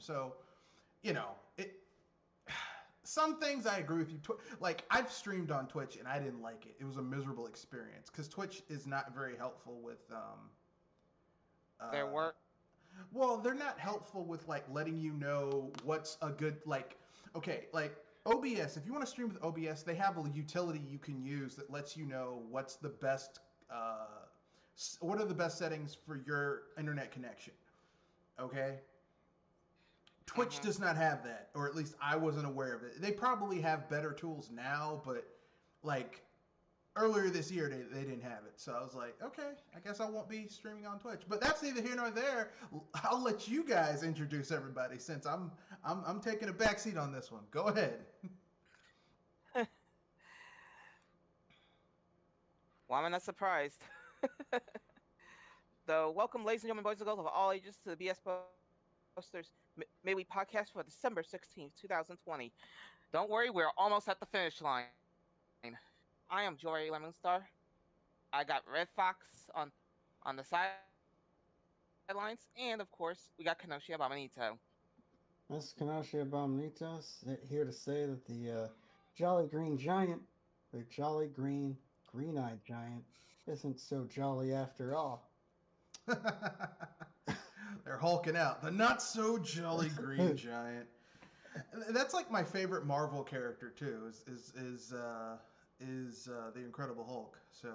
So, it. Some things I agree with you. Like I've streamed on Twitch and I didn't like it. It was a miserable experience because Twitch is not very helpful with Their uh, work. well, they're not helpful with like letting you know what's a good like. Okay, like OBS. If you want to stream with OBS, they have a utility you can use that lets you know what's the best. What are the best settings for your internet connection? Okay. Twitch Mm-hmm. does not have that, or at least I wasn't aware of it. They probably have better tools now, but like earlier this year they didn't have it. So I was like, okay, I guess I won't be streaming on Twitch. But that's neither here nor there. I'll let you guys introduce everybody since I'm taking a backseat on this one. Go ahead. Well, I'm not surprised. So, welcome, ladies and gentlemen, boys and girls of all ages, to the BS Posters Midweek Podcast for December 16th, 2020. Don't worry, we're almost at the finish line. I am Jory Lemonstar. I got Red Fox on the sidelines, and of course, we got Kenoshi Abominito. This is Kanashi Abominito, here to say that the Jolly Green Giant, the Jolly Green-Eyed Giant, isn't so jolly after all. They're hulking out. The not so jolly green giant. That's like my favorite Marvel character too. Is the Incredible Hulk. So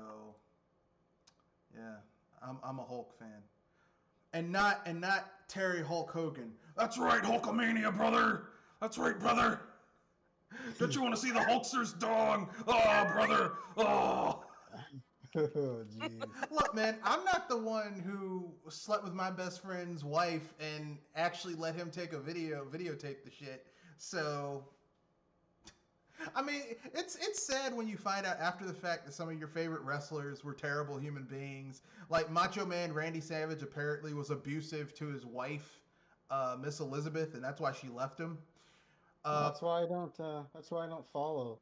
yeah, I'm a Hulk fan, and not Terry Hulk Hogan. That's right, Hulkamania, brother. That's right, brother. Don't you want to see the Hulkster's dong? Oh, brother. Oh. Oh, jeez. Look, man, I'm not the one who slept with my best friend's wife and actually let him take a videotape the shit. So, I mean, it's sad when you find out after the fact that some of your favorite wrestlers were terrible human beings. Like Macho Man Randy Savage apparently was abusive to his wife, Miss Elizabeth, and that's why she left him. That's why I don't. That's why I don't follow.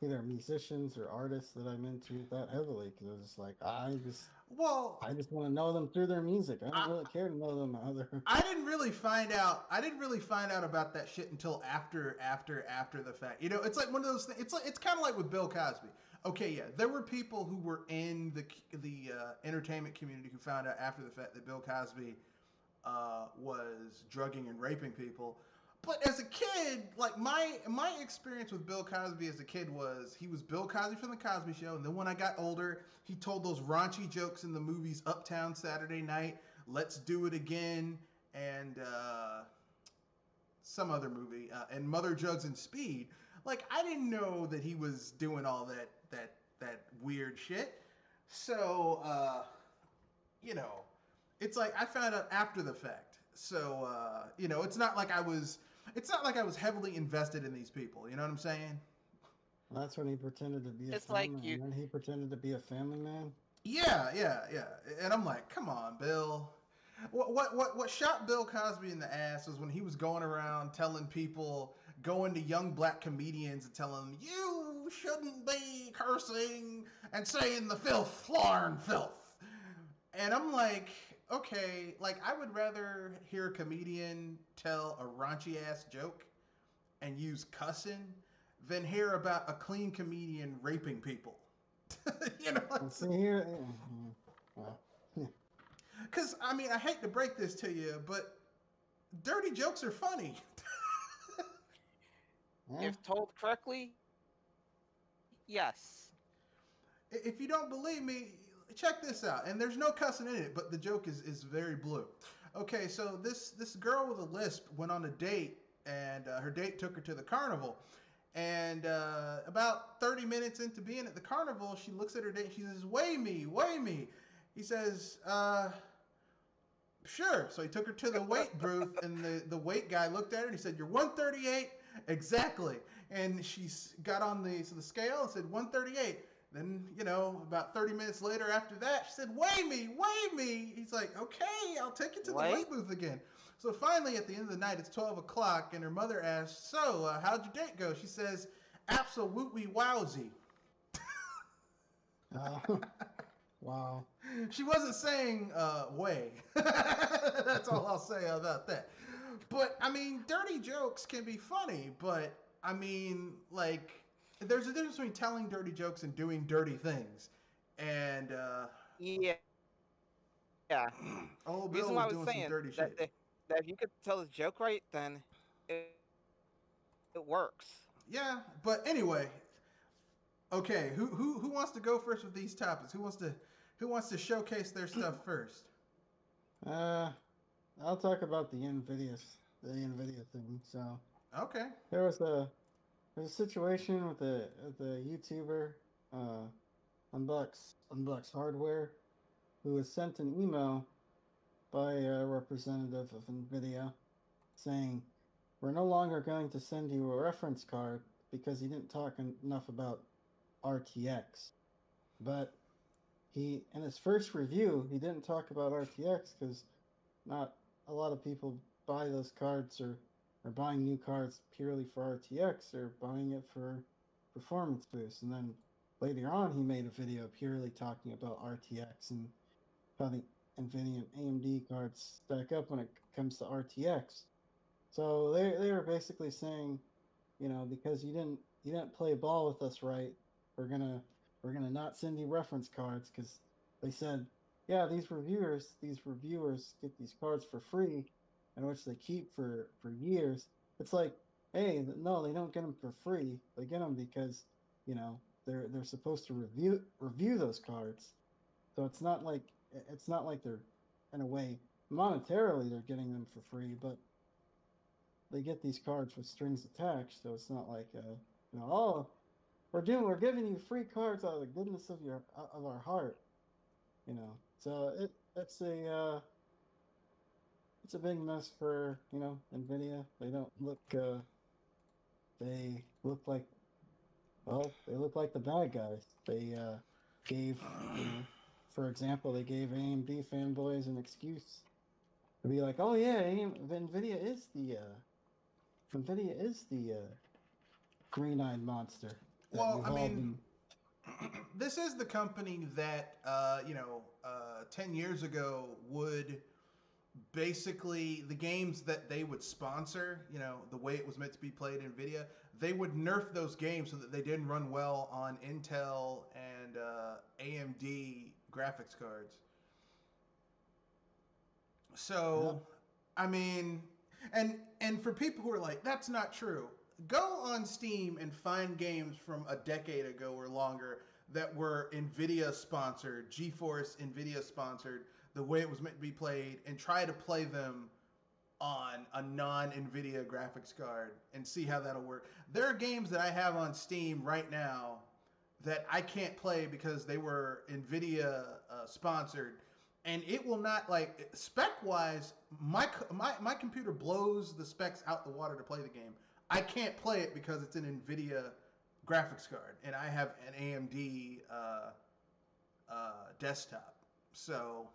Either musicians or artists that I'm into that heavily, because it's like I just Well, want to know them through their music. I don't really care to know them other. I didn't really find out. I didn't really find out about that shit until after the fact. It's like one of those things. It's kind of like with Bill Cosby. Okay, yeah, there were people who were in the entertainment community who found out after the fact that Bill Cosby was drugging and raping people. But as a kid, like my experience with Bill Cosby as a kid was he was Bill Cosby from the Cosby Show, and then when I got older, he told those raunchy jokes in the movies Uptown Saturday Night, Let's Do It Again, and some other movie, and Mother Jugs and Speed. Like I didn't know that he was doing all that weird shit. So it's like I found out after the fact. So it's not like I was heavily invested in these people. You know what I'm saying? That's when he pretended to be a It's like family, you. and then he pretended to be a family man. Yeah. And I'm like, come on, Bill. What shot Bill Cosby in the ass was when he was going around telling people, going to young black comedians and telling them, you shouldn't be cursing and saying the filth, flarn filth. And I'm like, okay, like I would rather hear a comedian tell a raunchy ass joke and use cussing than hear about a clean comedian raping people. And see here, well, Because, I mean, I hate to break this to you, but dirty jokes are funny. If told correctly, yes. If you don't believe me, check this out. And there's no cussing in it, but the joke is very blue. Okay, so this girl with a lisp went on a date, and her date took her to the carnival. And about 30 minutes into being at the carnival, she looks at her date and she says, weigh me, weigh me. He says, sure. So he took her to the weight booth, and the weight guy looked at her and he said, you're 138 exactly. And she got on the scale and said 138. Then, about 30 minutes later after that, she said, weigh me, weigh me. He's like, okay, I'll take you to the weight booth again. So finally, at the end of the night, it's 12 o'clock, and her mother asks, so, how'd your date go? She says, absolutely wowsy. Wow. She wasn't saying way. That's all I'll say about that. But I mean, dirty jokes can be funny, but I mean, like, there's a difference between telling dirty jokes and doing dirty things. And Yeah. Yeah. old Bill Reason why was I was doing some saying dirty that shit. that if you could tell a joke right, then it works. Yeah, but anyway, okay, who wants to go first with these topics? Who wants to showcase their stuff first? Uh, I'll talk about the Nvidia thing. So Okay. there was a there's a situation with a YouTuber, uh, Unbox Hardware, who was sent an email by a representative of Nvidia saying, "We're no longer going to send you a reference card because you didn't talk enough about RTX." But in his first review, he didn't talk about RTX because not a lot of people buy those cards or are buying new cards purely for RTX or buying it for performance boost. And then later on, he made a video purely talking about RTX and how the NVIDIA and AMD cards stack up when it comes to RTX. So they were basically saying, because you didn't play ball with us right, we're gonna not send you reference cards because they said, yeah, these reviewers get these cards for free, and which they keep for years. It's like, hey, no, they don't get them for free. They get them because they're supposed to review those cards. So it's not like they're, in a way, monetarily they're getting them for free, but they get these cards with strings attached. So it's not like oh, we're giving you free cards out of the goodness of our heart. So it's a big mess for Nvidia. They don't look they look like they look like the bad guys. They gave for example, they gave AMD fanboys an excuse to be like, oh yeah, Nvidia is the green-eyed monster that Well, we've I all mean, been. this is the company that 10 years ago would basically, the games that they would sponsor, the way it was meant to be played in Nvidia, they would nerf those games so that they didn't run well on Intel and AMD graphics cards. So, Yep. I mean, and for people who are like, that's not true, go on Steam and find games from a decade ago or longer that were Nvidia sponsored, GeForce Nvidia sponsored, the way it was meant to be played, and try to play them on a non-Nvidia graphics card and see how that'll work. There are games that I have on Steam right now that I can't play because they were Nvidia sponsored, and it will not, like, spec wise. My computer blows the specs out the water to play the game. I can't play it because it's an Nvidia graphics card, and I have an AMD desktop. So,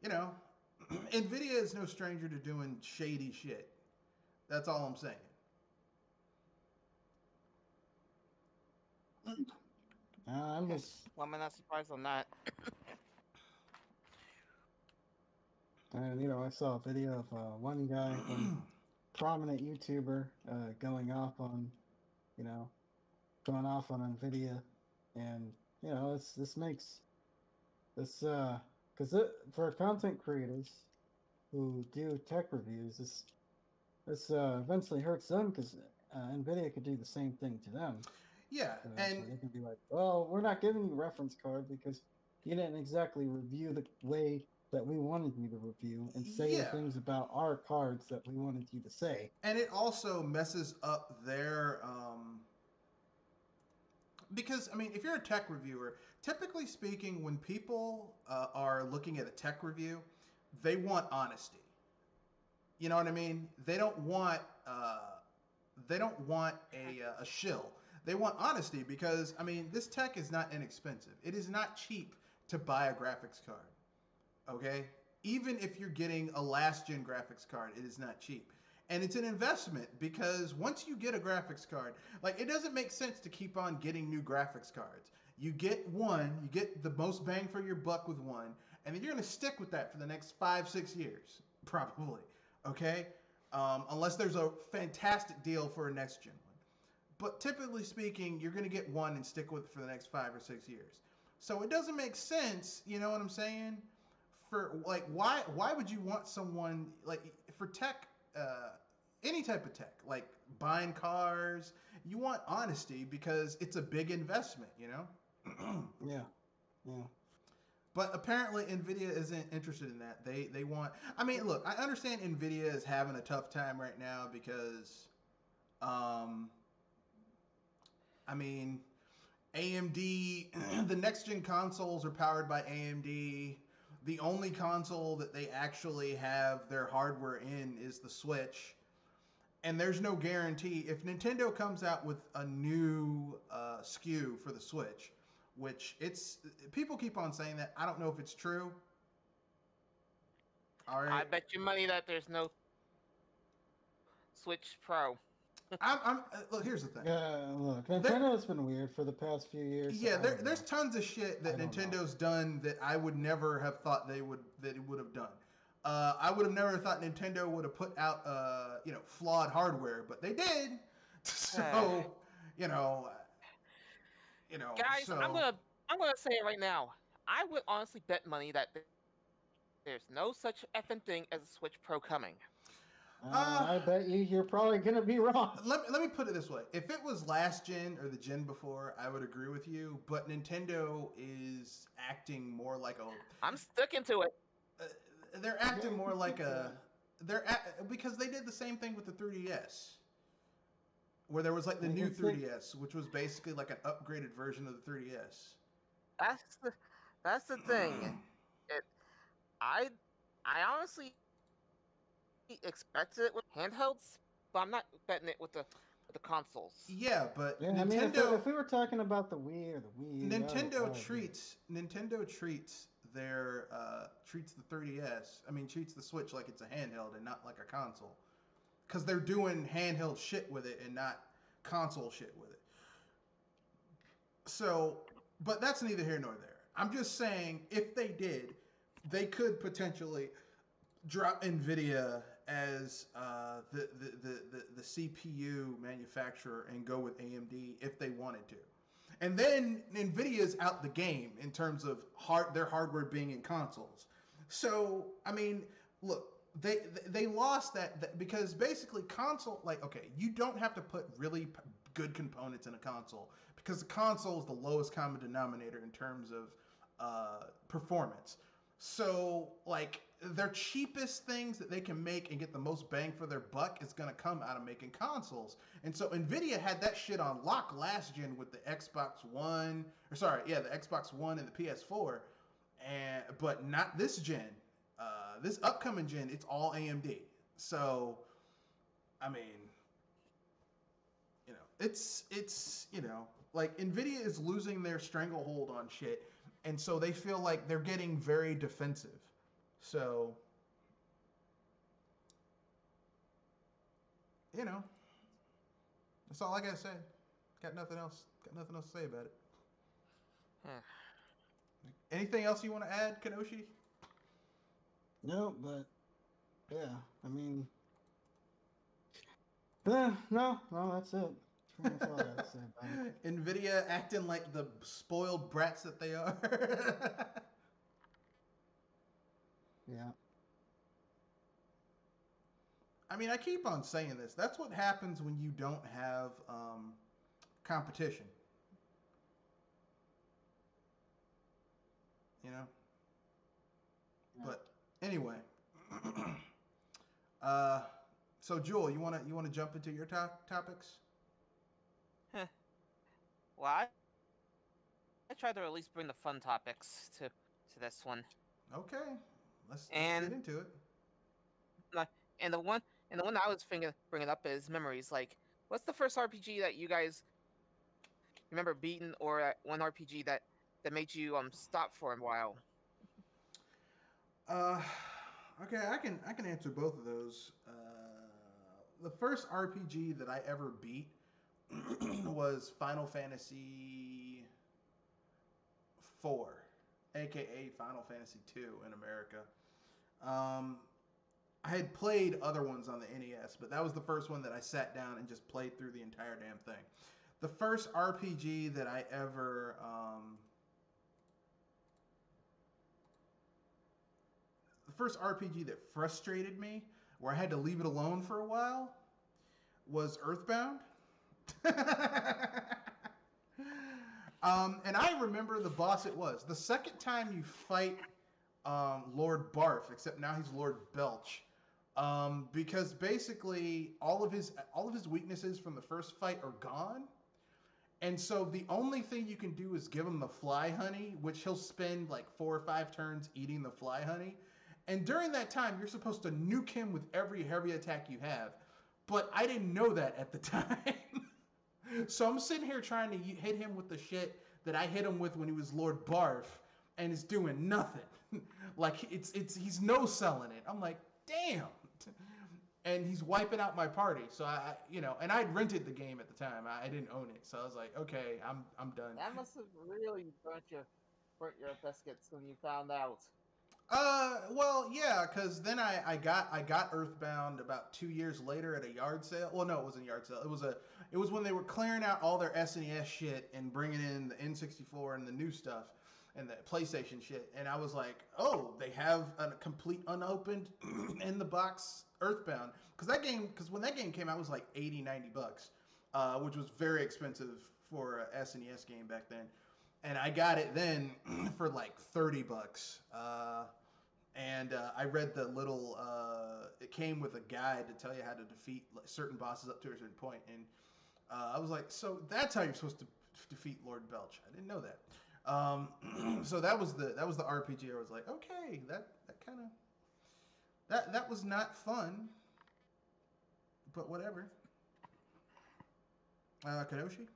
you know, Nvidia is no stranger to doing shady shit. That's all I'm saying. I'm just Well, I'm not surprised on that. And I saw a video of one guy, one prominent YouTuber, going off on, you know, going off on Nvidia, and this makes this because for content creators who do tech reviews, this eventually hurts them because Nvidia could do the same thing to them. Yeah, So they can be like, well, we're not giving you reference card because you didn't exactly review the way that we wanted you to review and say the yeah, things about our cards that we wanted you to say. and it also messes up their because I mean, if you're a tech reviewer, typically speaking, when people are looking at a tech review, they want honesty. You know what I mean? They don't want a shill. They want honesty because I mean, this tech is not inexpensive. It is not cheap to buy a graphics card. Okay, even if you're getting a last gen graphics card, it is not cheap. And it's an investment because once you get a graphics card, like, it doesn't make sense to keep on getting new graphics cards. You get one, you get the most bang for your buck with one, and then you're going to stick with that for the next 5-6 years, probably. Okay, unless there's a fantastic deal for a next gen one. But typically speaking, you're going to get one and stick with it for the next 5 or 6 years. So it doesn't make sense, you know what I'm saying? For like, why would you want someone like for tech, any type of tech, like buying cars? You want honesty because it's a big investment, you know. Yeah. Yeah. But apparently, Nvidia isn't interested in that. They want. I mean, look, I understand Nvidia is having a tough time right now because, um, I mean, AMD, the next gen consoles are powered by AMD. The only console that they actually have their hardware in is the Switch. And there's no guarantee. If Nintendo comes out with a new SKU for the Switch, which it's people keep on saying that. I don't know if it's true. All I right. bet you money that there's no Switch Pro. I'm look. Here's the thing. Look, There, Nintendo's been weird for the past few years. So yeah, I don't there's know. tons of shit that I don't know. Nintendo's done that I would never have thought that it would have done. I would have never thought Nintendo would have put out flawed hardware, but they did. So you know, Guys, I'm so gonna say it right now. I would honestly bet money that there's no such effing thing as a Switch Pro coming. I bet you're probably gonna be wrong. let me put it this way: if it was last gen or the gen before, I would agree with you. But Nintendo is acting more like a. I'm sticking to it. They're acting more like a. Because they did the same thing with the 3DS, where there was like the new 3DS, which was basically like an upgraded version of the 3DS. That's the thing. I honestly expected it with handhelds, but I'm not betting it with the consoles. Yeah, but Yeah, Nintendo. I mean, if we were talking about the Wii or the Wii, Nintendo treats their treats the 3DS. I mean, treats the Switch like it's a handheld and not like a console, because they're doing handheld shit with it and not console shit with it. So, but that's neither here nor there. I'm just saying, if they did, they could potentially drop Nvidia as the CPU manufacturer and go with AMD if they wanted to. And then Nvidia's out the game in terms of their hardware being in consoles. So I mean, look, they lost that because basically console, like, okay, you don't have to put really good components in a console because the console is the lowest common denominator in terms of performance. So like their cheapest things that they can make and get the most bang for their buck is going to come out of making consoles. And so Nvidia had that shit on lock last gen with the Xbox One, or sorry, yeah, the Xbox One and the PS4, but not this gen. This upcoming gen, it's all AMD. So, I mean, it's like Nvidia is losing their stranglehold on shit, and so they feel like they're getting very defensive. So, that's all I gotta say. Got nothing else. Got nothing else to say about it. Anything else you want to add, Kenoshi? No, but yeah, I mean, no, that's it. That's all I gotta say about it. Nvidia acting like the spoiled brats that they are. Yeah. I mean, I keep on saying this. That's what happens when you don't have competition. Yeah. But anyway, so Jewel, you wanna jump into your topics? Well, I tried to at least bring the fun topics to this one. Okay, let's get into it. And the one I was bringing up is memories. Like, what's the first RPG that you guys remember beating, or one RPG that made you stop for a while? Okay, I can answer both of those. The first RPG that I ever beat was Final Fantasy. 4, aka Final Fantasy 2 in America. Um, I had played other ones on the NES, but that was the first one that I sat down and just played through the entire damn thing. The first RPG that I ever the first RPG that frustrated me, where I had to leave it alone for a while, was Earthbound. And I remember the boss it was. The second time you fight Lord Barf, except now he's Lord Belch. Because basically all of his weaknesses from the first fight are gone. And so the only thing you can do is give him the fly honey, which he'll spend like 4 or 5 turns eating the fly honey. And during that time, you're supposed to nuke him with every heavy attack you have. But I didn't know that at the time. So I'm sitting here trying to hit him with the shit that I hit him with when he was Lord Barf, and it's doing nothing. Like he's no selling it. I'm like, damn. And he's wiping out my party. So I and I'd rented the game at the time. I didn't own it. So I was like, okay, I'm done. That must have really burnt your biscuits when you found out. Well, yeah, because then I got Earthbound about 2 years later at a yard sale. Well, no, it wasn't a yard sale. It was when they were clearing out all their SNES shit and bringing in the N64 and the new stuff and the PlayStation shit. And I was like, oh, they have a complete unopened in the box Earthbound. Because when that game came out, it was like $80-$90, which was very expensive for a SNES game back then. And I got it then for like $30. And I read the little. It came with a guide to tell you how to defeat certain bosses up to a certain point. And I was like, so that's how you're supposed to defeat Lord Belch. I didn't know that. So that was the RPG. I was like, okay, that kind of that was not fun, but whatever. Kadoshi.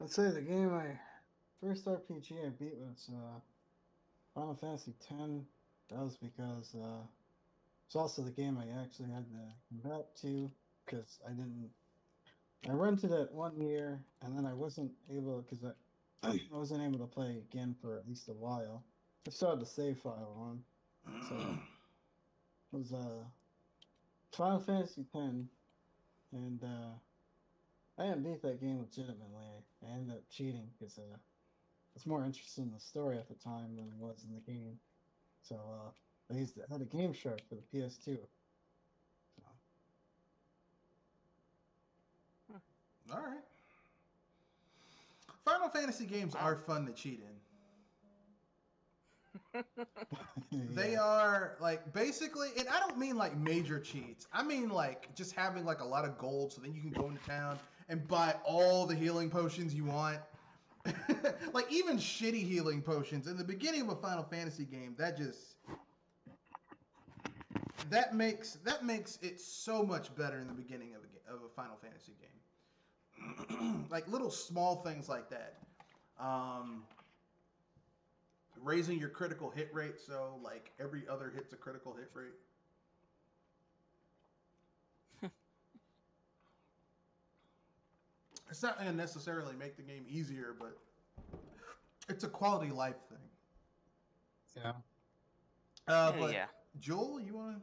I'd say the game first RPG I beat was Final Fantasy X. That was because it's also the game I actually had to convert to because I rented it 1 year and then I wasn't able because I wasn't able to play again for at least a while. I still had the save file on, so it was Final Fantasy X, and I didn't beat that game legitimately. I ended up cheating because it's more interested in the story at the time than it was in the game. So I had a Game Shark for the PS2. So. All right. Final Fantasy games are fun to cheat in. Yeah. They are like basically, and I don't mean like major cheats. I mean like just having like a lot of gold so then you can go into town and buy all the healing potions you want. Like even shitty healing potions in the beginning of a Final Fantasy game, that makes it so much better in the beginning of a Final Fantasy game. Like little small things like that. Raising your critical hit rate so like every other hit's a critical hit rate. It's not going to necessarily make the game easier, but it's a quality life thing. Yeah. But Yeah. Joel, you want to?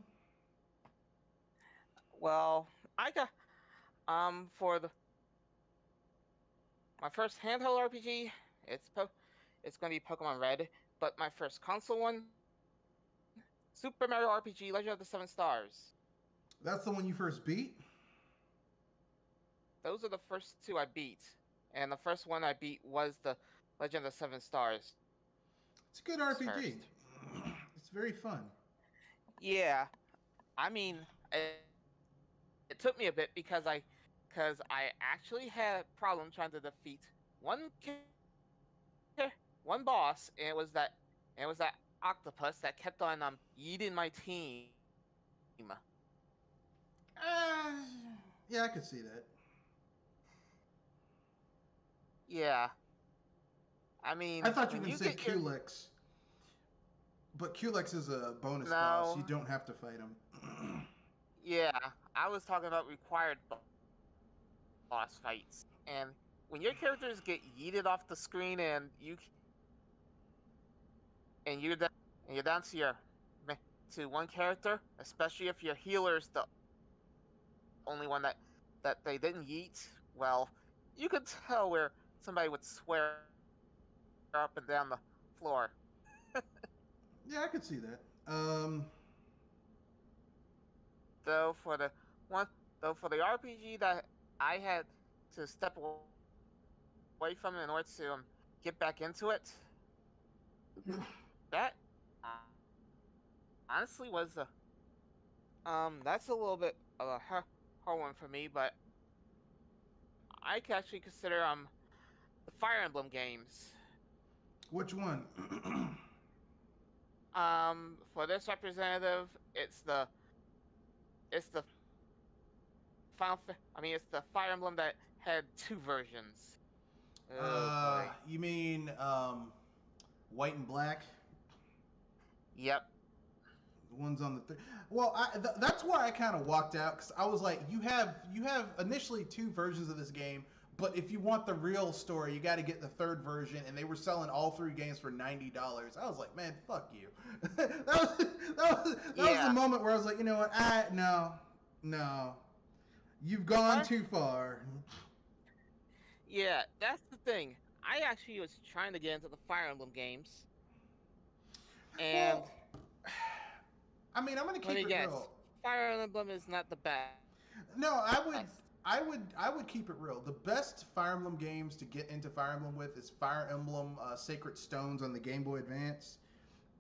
Well, I got for my first handheld RPG, it's going to be Pokemon Red, but my first console one, Super Mario RPG: Legend of the Seven Stars. That's the one you first beat? Those are the first 2 I beat, and the first one I beat was the Legend of the Seven Stars. It's a good RPG. It's very fun. Yeah, I mean, it took me a bit because I actually had a problem trying to defeat one boss, and it was that octopus that kept on eating my team. Yeah, I could see that. Yeah. I mean, I thought you were when going to say get Culex. But Culex is a bonus No. boss. You don't have to fight him. Yeah, I was talking about required boss fights, and when your characters get yeeted off the screen and you're down to one character, especially if your healer's the only one that they didn't yeet, well, you could tell where somebody would swear up and down the floor. Yeah, I could see that. Though for the one, though for the RPG that I had to step away from in order to get back into it, that honestly was that's a little bit of a hard one for me, but I could actually consider the Fire Emblem games. Which one? For this representative, it's the it's the Fire Emblem that had two versions. Oh, You mean White and Black? Yep. The ones on the well, that's why I kind of walked out, because I was like, you have initially two versions of this game, but if you want the real story, you got to get the third version, and they were selling all three games for $90. I was like, man, fuck you. that was the moment where I was like, you know what? No, you've gone too far. Yeah, that's the thing. I actually was trying to get into the Fire Emblem games, and I mean, I'm gonna keep it real. Fire Emblem is not the best. No, I would keep it real. The best Fire Emblem games to get into Fire Emblem with is Fire Emblem Sacred Stones on the Game Boy Advance,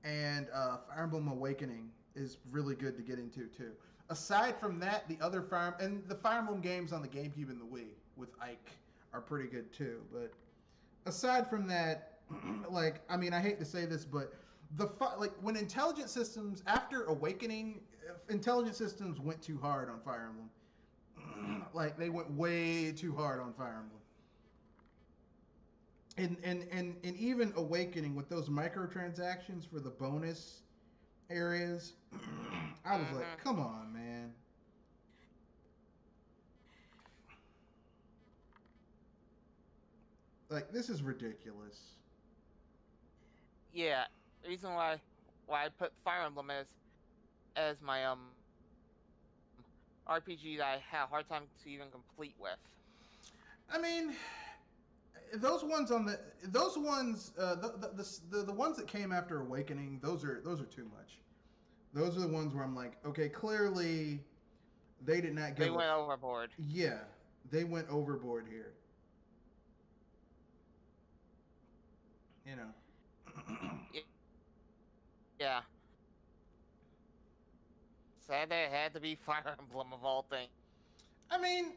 and Fire Emblem Awakening is really good to get into too. Aside from that, the other Fire Emblem games on the GameCube and the Wii with Ike are pretty good too. But aside from that, like, I mean, I hate to say this, but when Intelligent Systems, after Awakening, Intelligent Systems went too hard on Fire Emblem. Like, they went way too hard on Fire Emblem. And even Awakening, with those microtransactions for the bonus areas, I was like, come on, man. Like, this is ridiculous. Yeah, the reason why I put Fire Emblem as my RPG that I had a hard time to even complete with. I mean, the ones that came after Awakening, those are too much. Those are the ones where I'm like, okay, clearly they did not get. They went overboard. Yeah, they went overboard here. You know. Yeah. Sad that it had to be Fire Emblem of all things. I mean,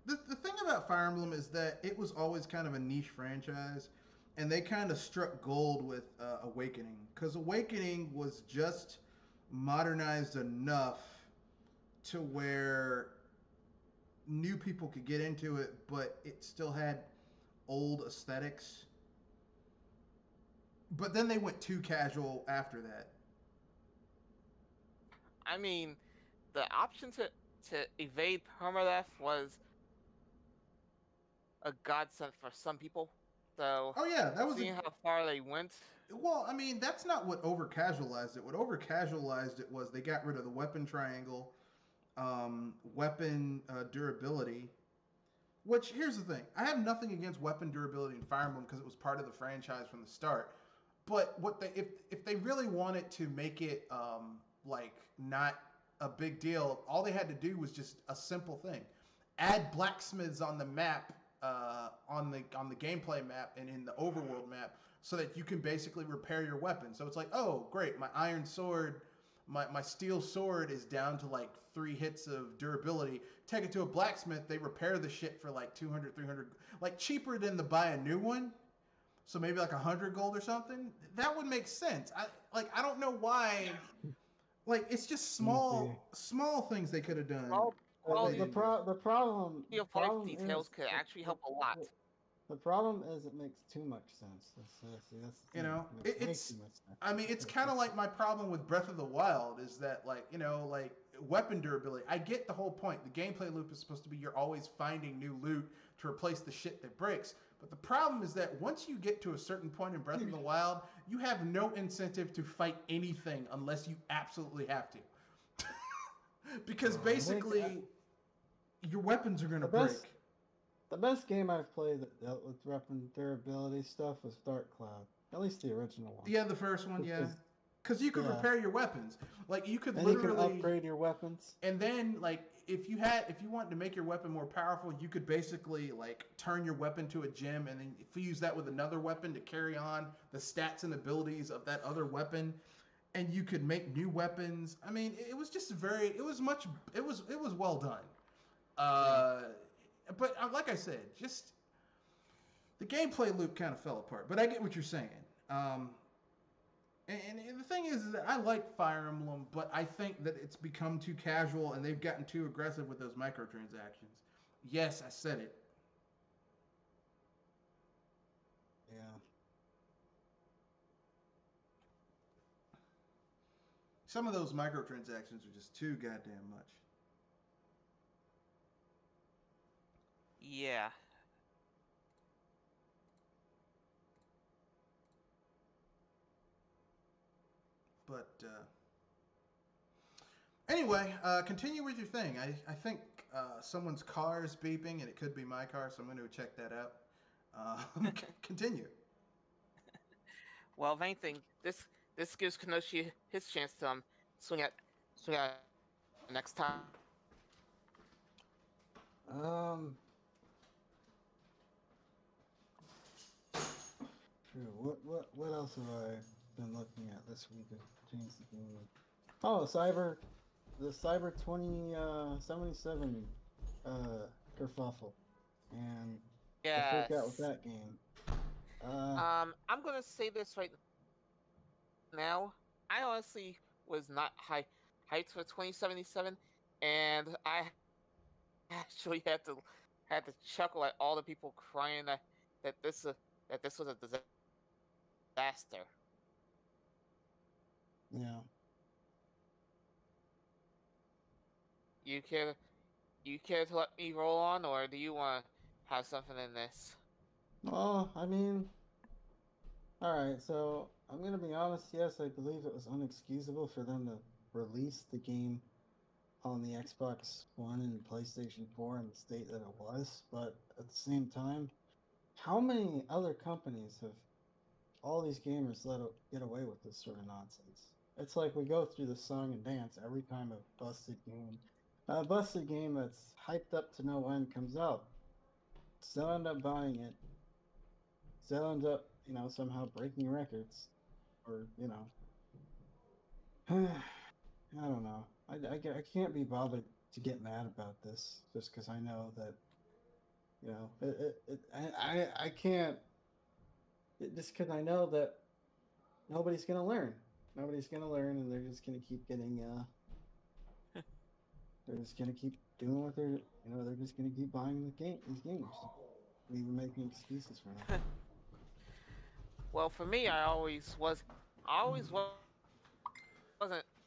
the thing about Fire Emblem is that it was always kind of a niche franchise, and they kind of struck gold with Awakening, because Awakening was just modernized enough to where new people could get into it, but it still had old aesthetics. But then they went too casual after that. I mean, the option to evade permadeath was a godsend for some people. So, oh yeah, that was seeing how far they went. Well, I mean, that's not what over casualized it. What over casualized it was they got rid of the weapon triangle, weapon durability. Which, here's the thing, I have nothing against weapon durability in Fire Emblem because it was part of the franchise from the start. But if they really wanted to make it like not a big deal, all they had to do was just a simple thing: add blacksmiths on the map, on the gameplay map and in the overworld map, so that you can basically repair your weapon. So it's like, oh great, my iron sword, my steel sword is down to like 3 hits of durability. Take it to a blacksmith, they repair the shit for like 200, 300, like cheaper than to buy a new one. So maybe like 100 gold or something. That would make sense. I don't know why. Like, it's just small things they could have done. The problem. Details could actually help a lot. The problem is it makes too much sense. You know, it's. I mean, it's kind of like my problem with Breath of the Wild is that, like, you know, like weapon durability. I get the whole point. The gameplay loop is supposed to be you're always finding new loot to replace the shit that breaks. But the problem is that once you get to a certain point in Breath of the Wild, you have no incentive to fight anything unless you absolutely have to. Because basically, your weapons are going to break. The best game I've played that dealt with weapon durability stuff was Dark Cloud. At least the original one. Yeah, the first one, yeah. Because you could repair your weapons. Like, you could literally... you could upgrade your weapons. And then, like, if you wanted to make your weapon more powerful, you could basically, like, turn your weapon to a gem and then fuse that with another weapon to carry on the stats and abilities of that other weapon. And you could make new weapons. I mean, it was just it was well done. But like I said, just the gameplay loop kind of fell apart. But I get what you're saying. And the thing is that I like Fire Emblem, but I think that it's become too casual and they've gotten too aggressive with those microtransactions. Yes, I said it. Yeah. Some of those microtransactions are just too goddamn much. Yeah. But anyway, continue with your thing. I think someone's car is beeping, and it could be my car, so I'm going to check that out. Continue. Well, if anything, this gives Kenoshi his chance to swing at next time. True. What else have I been looking at this week that pertains to gaming? Oh, the Cyber 2077 kerfuffle, and I freak out with that game. I'm gonna say this right now. I honestly was not hyped for 2077, and I actually had to chuckle at all the people crying that this was a disaster. Yeah. You care to let me roll on, or do you want to have something in this? Well, I mean, all right. So I'm gonna be honest. Yes, I believe it was unexcusable for them to release the game on the Xbox One and PlayStation 4 in the state that it was. But at the same time, how many other companies have all these gamers let get away with this sort of nonsense? It's like we go through the song and dance every time a busted game that's hyped up to no end comes out. Still end up buying it. Still end up, somehow breaking records, or I don't know. I can't be bothered to get mad about this just because I know that, I can't. Just because I know that nobody's gonna learn. Nobody's gonna learn, and they're just gonna keep getting. They're just gonna keep doing what they're. They're just gonna keep buying these games, even making excuses for them. Well, for me, I always wasn't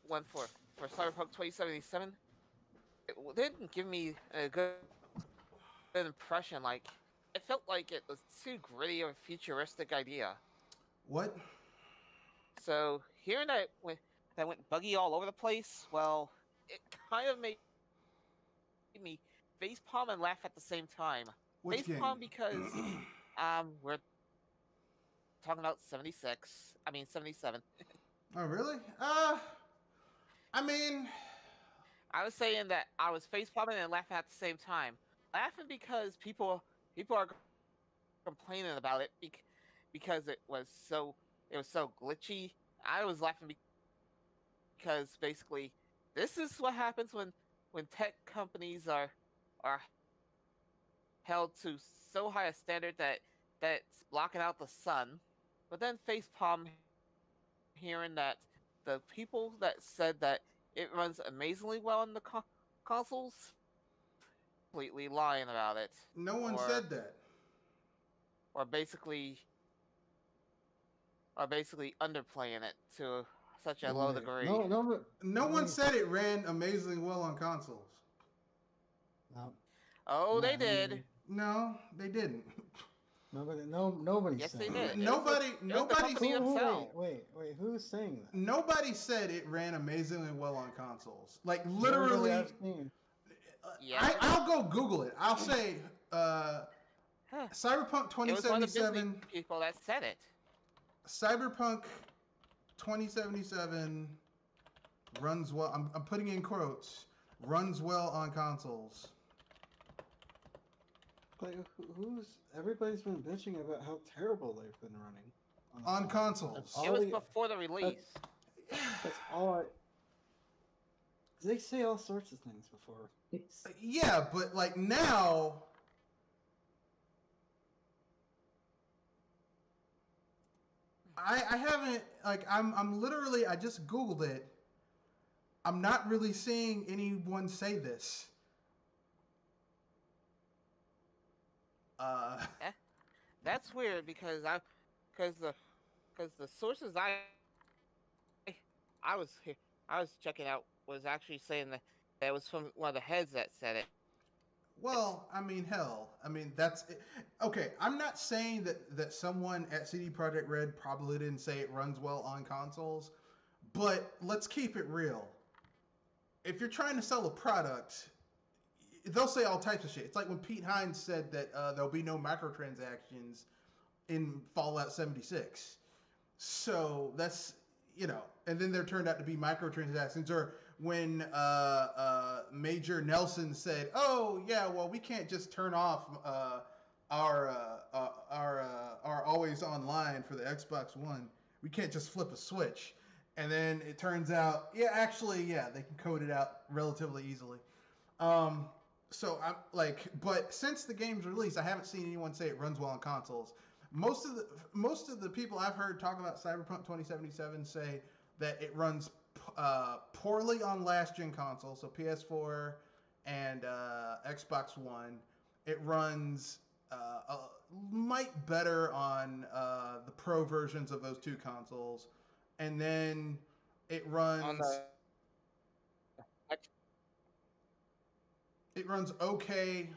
one for Cyberpunk 2077. It didn't give me a good impression. Like, it felt like it was too gritty of a futuristic idea. What? So hearing that went buggy all over the place, well, it kind of made me facepalm and laugh at the same time. Which facepalm game? Because we're talking about 77. Oh, really? I mean, I was saying that I was facepalming and laughing at the same time. Laughing because people are complaining about it because it was so glitchy. I was laughing because basically this is what happens when tech companies are held to so high a standard that's blocking out the sun. But then facepalm hearing that the people that said that it runs amazingly well on the consoles completely lying about it. No one said that. Or basically underplaying it to such a low degree. No one said it ran amazingly well on consoles. No. Oh, they did. No, they didn't. Nobody. Yes, said they that. did. Nobody. It was the company themselves. Wait. Who's saying that? Nobody said it ran amazingly well on consoles. Like literally. I'll go Google it. I'll say Cyberpunk 2077. It was one of the business people that said it. Cyberpunk 2077 runs well. I'm putting in quotes. Runs well on consoles. Like, everybody's been bitching about how terrible they've been running on consoles. It was before the release. That's all. They say all sorts of things before. Yeah, but like now, I haven't like I'm literally I just Googled it. I'm not really seeing anyone say this. That's weird because the sources I was checking out was actually saying that it was from one of the heads that said it. Well, I mean, hell, I mean that's it. Okay. I'm not saying that someone at CD Projekt Red probably didn't say it runs well on consoles, but let's keep it real. If you're trying to sell a product, they'll say all types of shit. It's like when Pete Hines said that there'll be no microtransactions in Fallout 76. So that's, and then there turned out to be microtransactions. Or when Major Nelson said, "Oh yeah, well we can't just turn off our always online for the Xbox One. We can't just flip a switch." And then it turns out, they can code it out relatively easily. So I'm like, but since the game's release, I haven't seen anyone say it runs well on consoles. Most of the people I've heard talk about Cyberpunk 2077 say that it runs poorly on last gen consoles, so PS4 and Xbox One. It runs might better on the pro versions of those two consoles, and then it runs. It runs okay.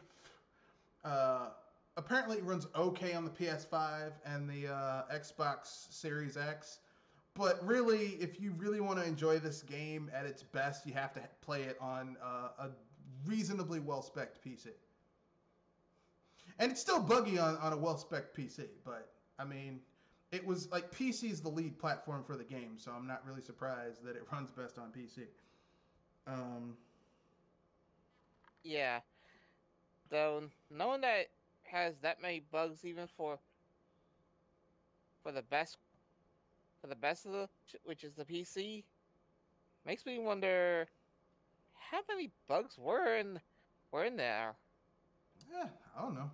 Apparently, it runs okay on the PS5 and the Xbox Series X. But really, if you really want to enjoy this game at its best, you have to play it on a reasonably well-spec'd PC. And it's still buggy on a well-spec'd PC, but I mean, it was like PC is the lead platform for the game, so I'm not really surprised that it runs best on PC. Yeah. Though no one that has that many bugs, even for the best of the, which is the PC, makes me wonder how many bugs were in there. Yeah, I don't know.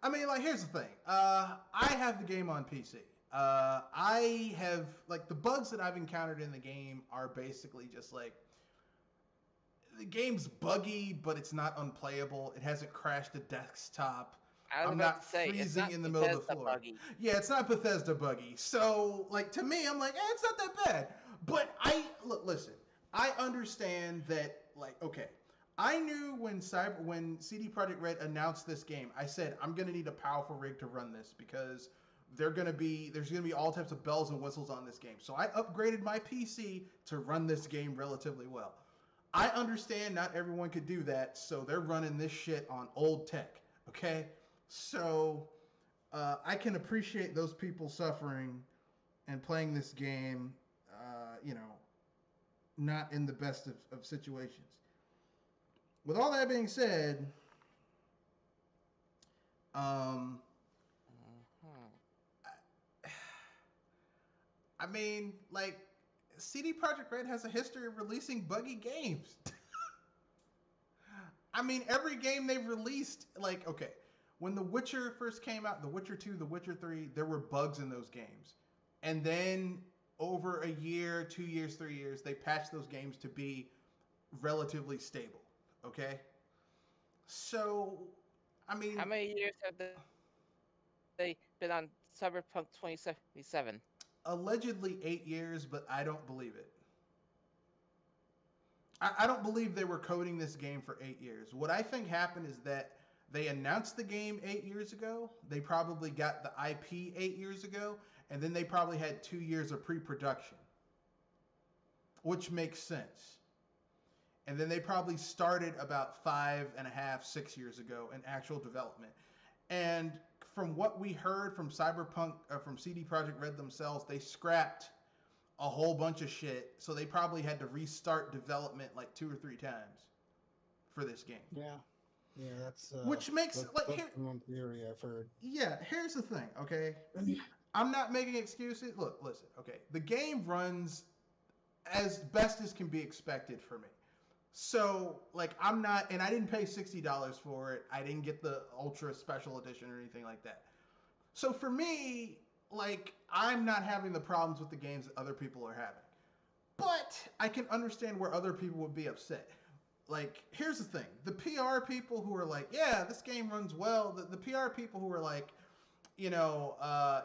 I mean, like, here's the thing. I have the game on PC. I have, like, the bugs that I've encountered in the game are basically just like, the game's buggy, but it's not unplayable. It hasn't crashed the desktop. I'm not freezing in the middle of the floor. Buggy. Yeah, it's not Bethesda buggy. So, like, to me, I'm like, it's not that bad. But listen, I understand that, like, okay, I knew when CD Projekt Red announced this game, I said, I'm going to need a powerful rig to run this because there's going to be all types of bells and whistles on this game. So I upgraded my PC to run this game relatively well. I understand not everyone could do that, so they're running this shit on old tech, okay? So I can appreciate those people suffering and playing this game, not in the best of situations. With all that being said, I mean, like, CD Projekt Red has a history of releasing buggy games. I mean, every game they've released, like, okay, when The Witcher first came out, The Witcher 2, The Witcher 3, there were bugs in those games. And then over a year, 2 years, 3 years, they patched those games to be relatively stable, okay? So, I mean... How many years have they been on Cyberpunk 2077? allegedly 8 years, but I don't believe it. I don't believe they were coding this game for 8 years. What I think happened is that they announced the game 8 years ago. They probably got the IP 8 years ago, and then they probably had 2 years of pre-production, which makes sense. And then they probably started about 5.5, 6 years ago in actual development. And from what we heard from Cyberpunk, from CD Projekt Red themselves, they scrapped a whole bunch of shit, so they probably had to restart development like 2 or 3 times for this game. Yeah, that's which makes that's one theory I've heard. Yeah, here's the thing, okay? I'm not making excuses. Look, listen, okay. The game runs as best as can be expected for me. So, like, I'm not, and I didn't pay $60 for it. I didn't get the Ultra Special Edition or anything like that. So for me, like, I'm not having the problems with the games that other people are having. But I can understand where other people would be upset. Like, here's the thing. The PR people who are like, yeah, this game runs well. The PR people who are like, you know,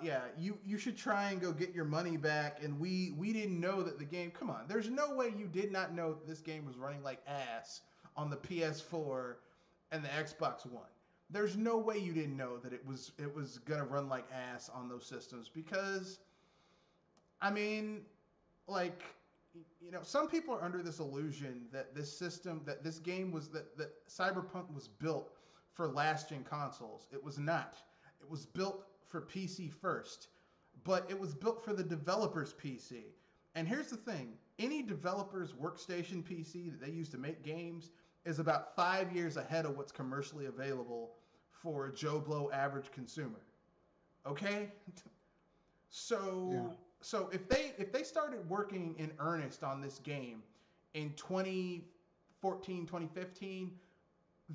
yeah, you should try and go get your money back. And we didn't know that the game, come on. There's no way you did not know that this game was running like ass on the PS4 and the Xbox One. There's no way you didn't know that it was gonna run like ass on those systems because, I mean, like, you know, some people are under this illusion that this system, that this game was, that Cyberpunk was built for last-gen consoles. It was not. It was built for PC first, but it was built for the developer's PC. And here's the thing. Any developer's workstation PC that they use to make games is about 5 years ahead of what's commercially available for a Joe Blow average consumer. Okay? So if they started working in earnest on this game in 2014, 2015,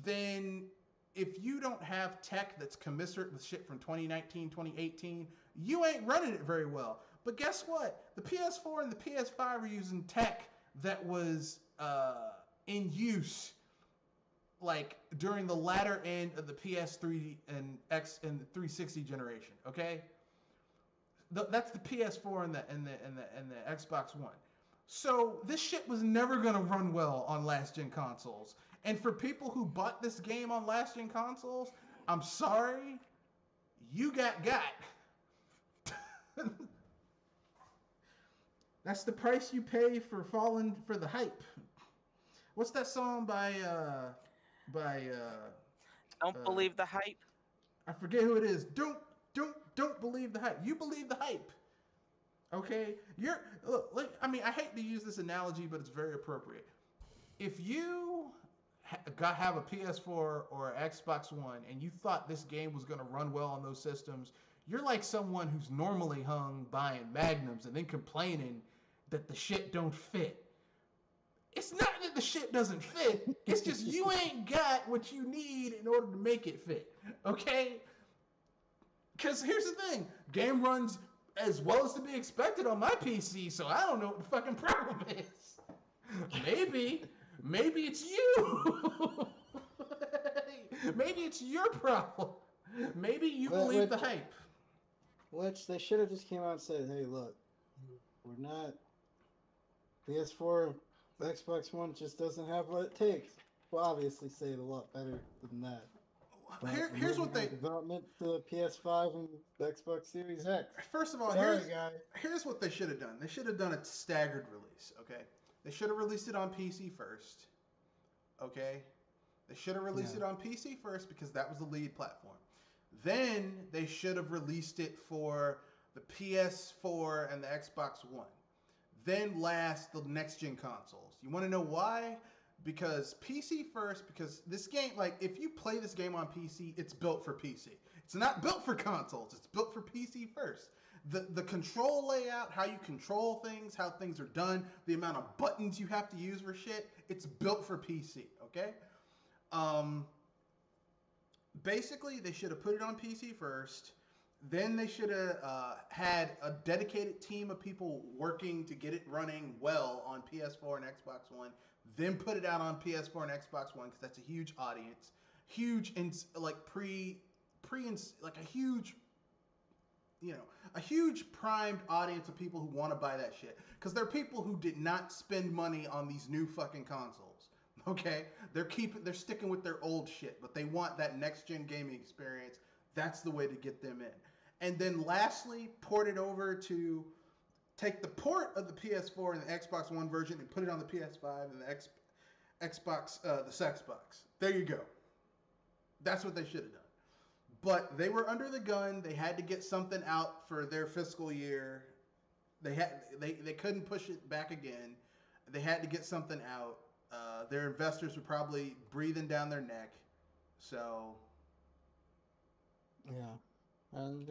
then if you don't have tech that's commensurate with shit from 2019, 2018, you ain't running it very well. But guess what? The PS4 and the PS5 are using tech that was in use like during the latter end of the PS3 and 360 generation. Okay, that's the PS4 and the Xbox One. So this shit was never gonna run well on last gen consoles. And for people who bought this game on last gen consoles, I'm sorry, you got. That's the price you pay for falling for the hype. What's that song by Don't believe the hype. I forget who it is. Don't believe the hype. You believe the hype. Okay? Look, I mean, I hate to use this analogy, but it's very appropriate. If you have a PS4 or Xbox One and you thought this game was going to run well on those systems, you're like someone who's normally hung buying Magnums and then complaining that the shit don't fit. It's not that the shit doesn't fit. It's just you ain't got what you need in order to make it fit. Okay? Because here's the thing. Game runs as well as to be expected on my PC, so I don't know what the fucking problem is. Maybe it's you. Maybe it's your problem. Maybe you believe the hype. Which they should have just came out and said, hey, look, we're not... PS4, Xbox One just doesn't have what it takes. We'll obviously say it a lot better than that. Here's what they... Development to PS5 and Xbox Series X. First of all, here's what they should have done. They should have done a staggered release, okay? They should have released it on PC first, okay? They should have released it on PC first because that was the lead platform. Then they should have released it for the PS4 and the Xbox One. Then last, the next-gen consoles. You want to know why? Because PC first, because this game, like, if you play this game on PC, it's built for PC. It's not built for consoles. It's built for PC first. The control layout, how you control things, how things are done, the amount of buttons you have to use for shit, it's built for PC, okay? Basically, they should have put it on PC first. Then they should have had a dedicated team of people working to get it running well on PS4 and Xbox One. Then put it out on PS4 and Xbox One because that's a huge audience, huge like a huge a huge primed audience of people who want to buy that shit. Because there are people who did not spend money on these new fucking consoles. Okay, they're sticking with their old shit, but they want that next gen gaming experience. That's the way to get them in. And then lastly, port it over to take the port of the PS4 and the Xbox One version and put it on the PS5 and the Xbox, the Sexbox. There you go. That's what they should have done. But they were under the gun. They had to get something out for their fiscal year. They couldn't push it back again. They had to get something out. Their investors were probably breathing down their neck. So yeah, and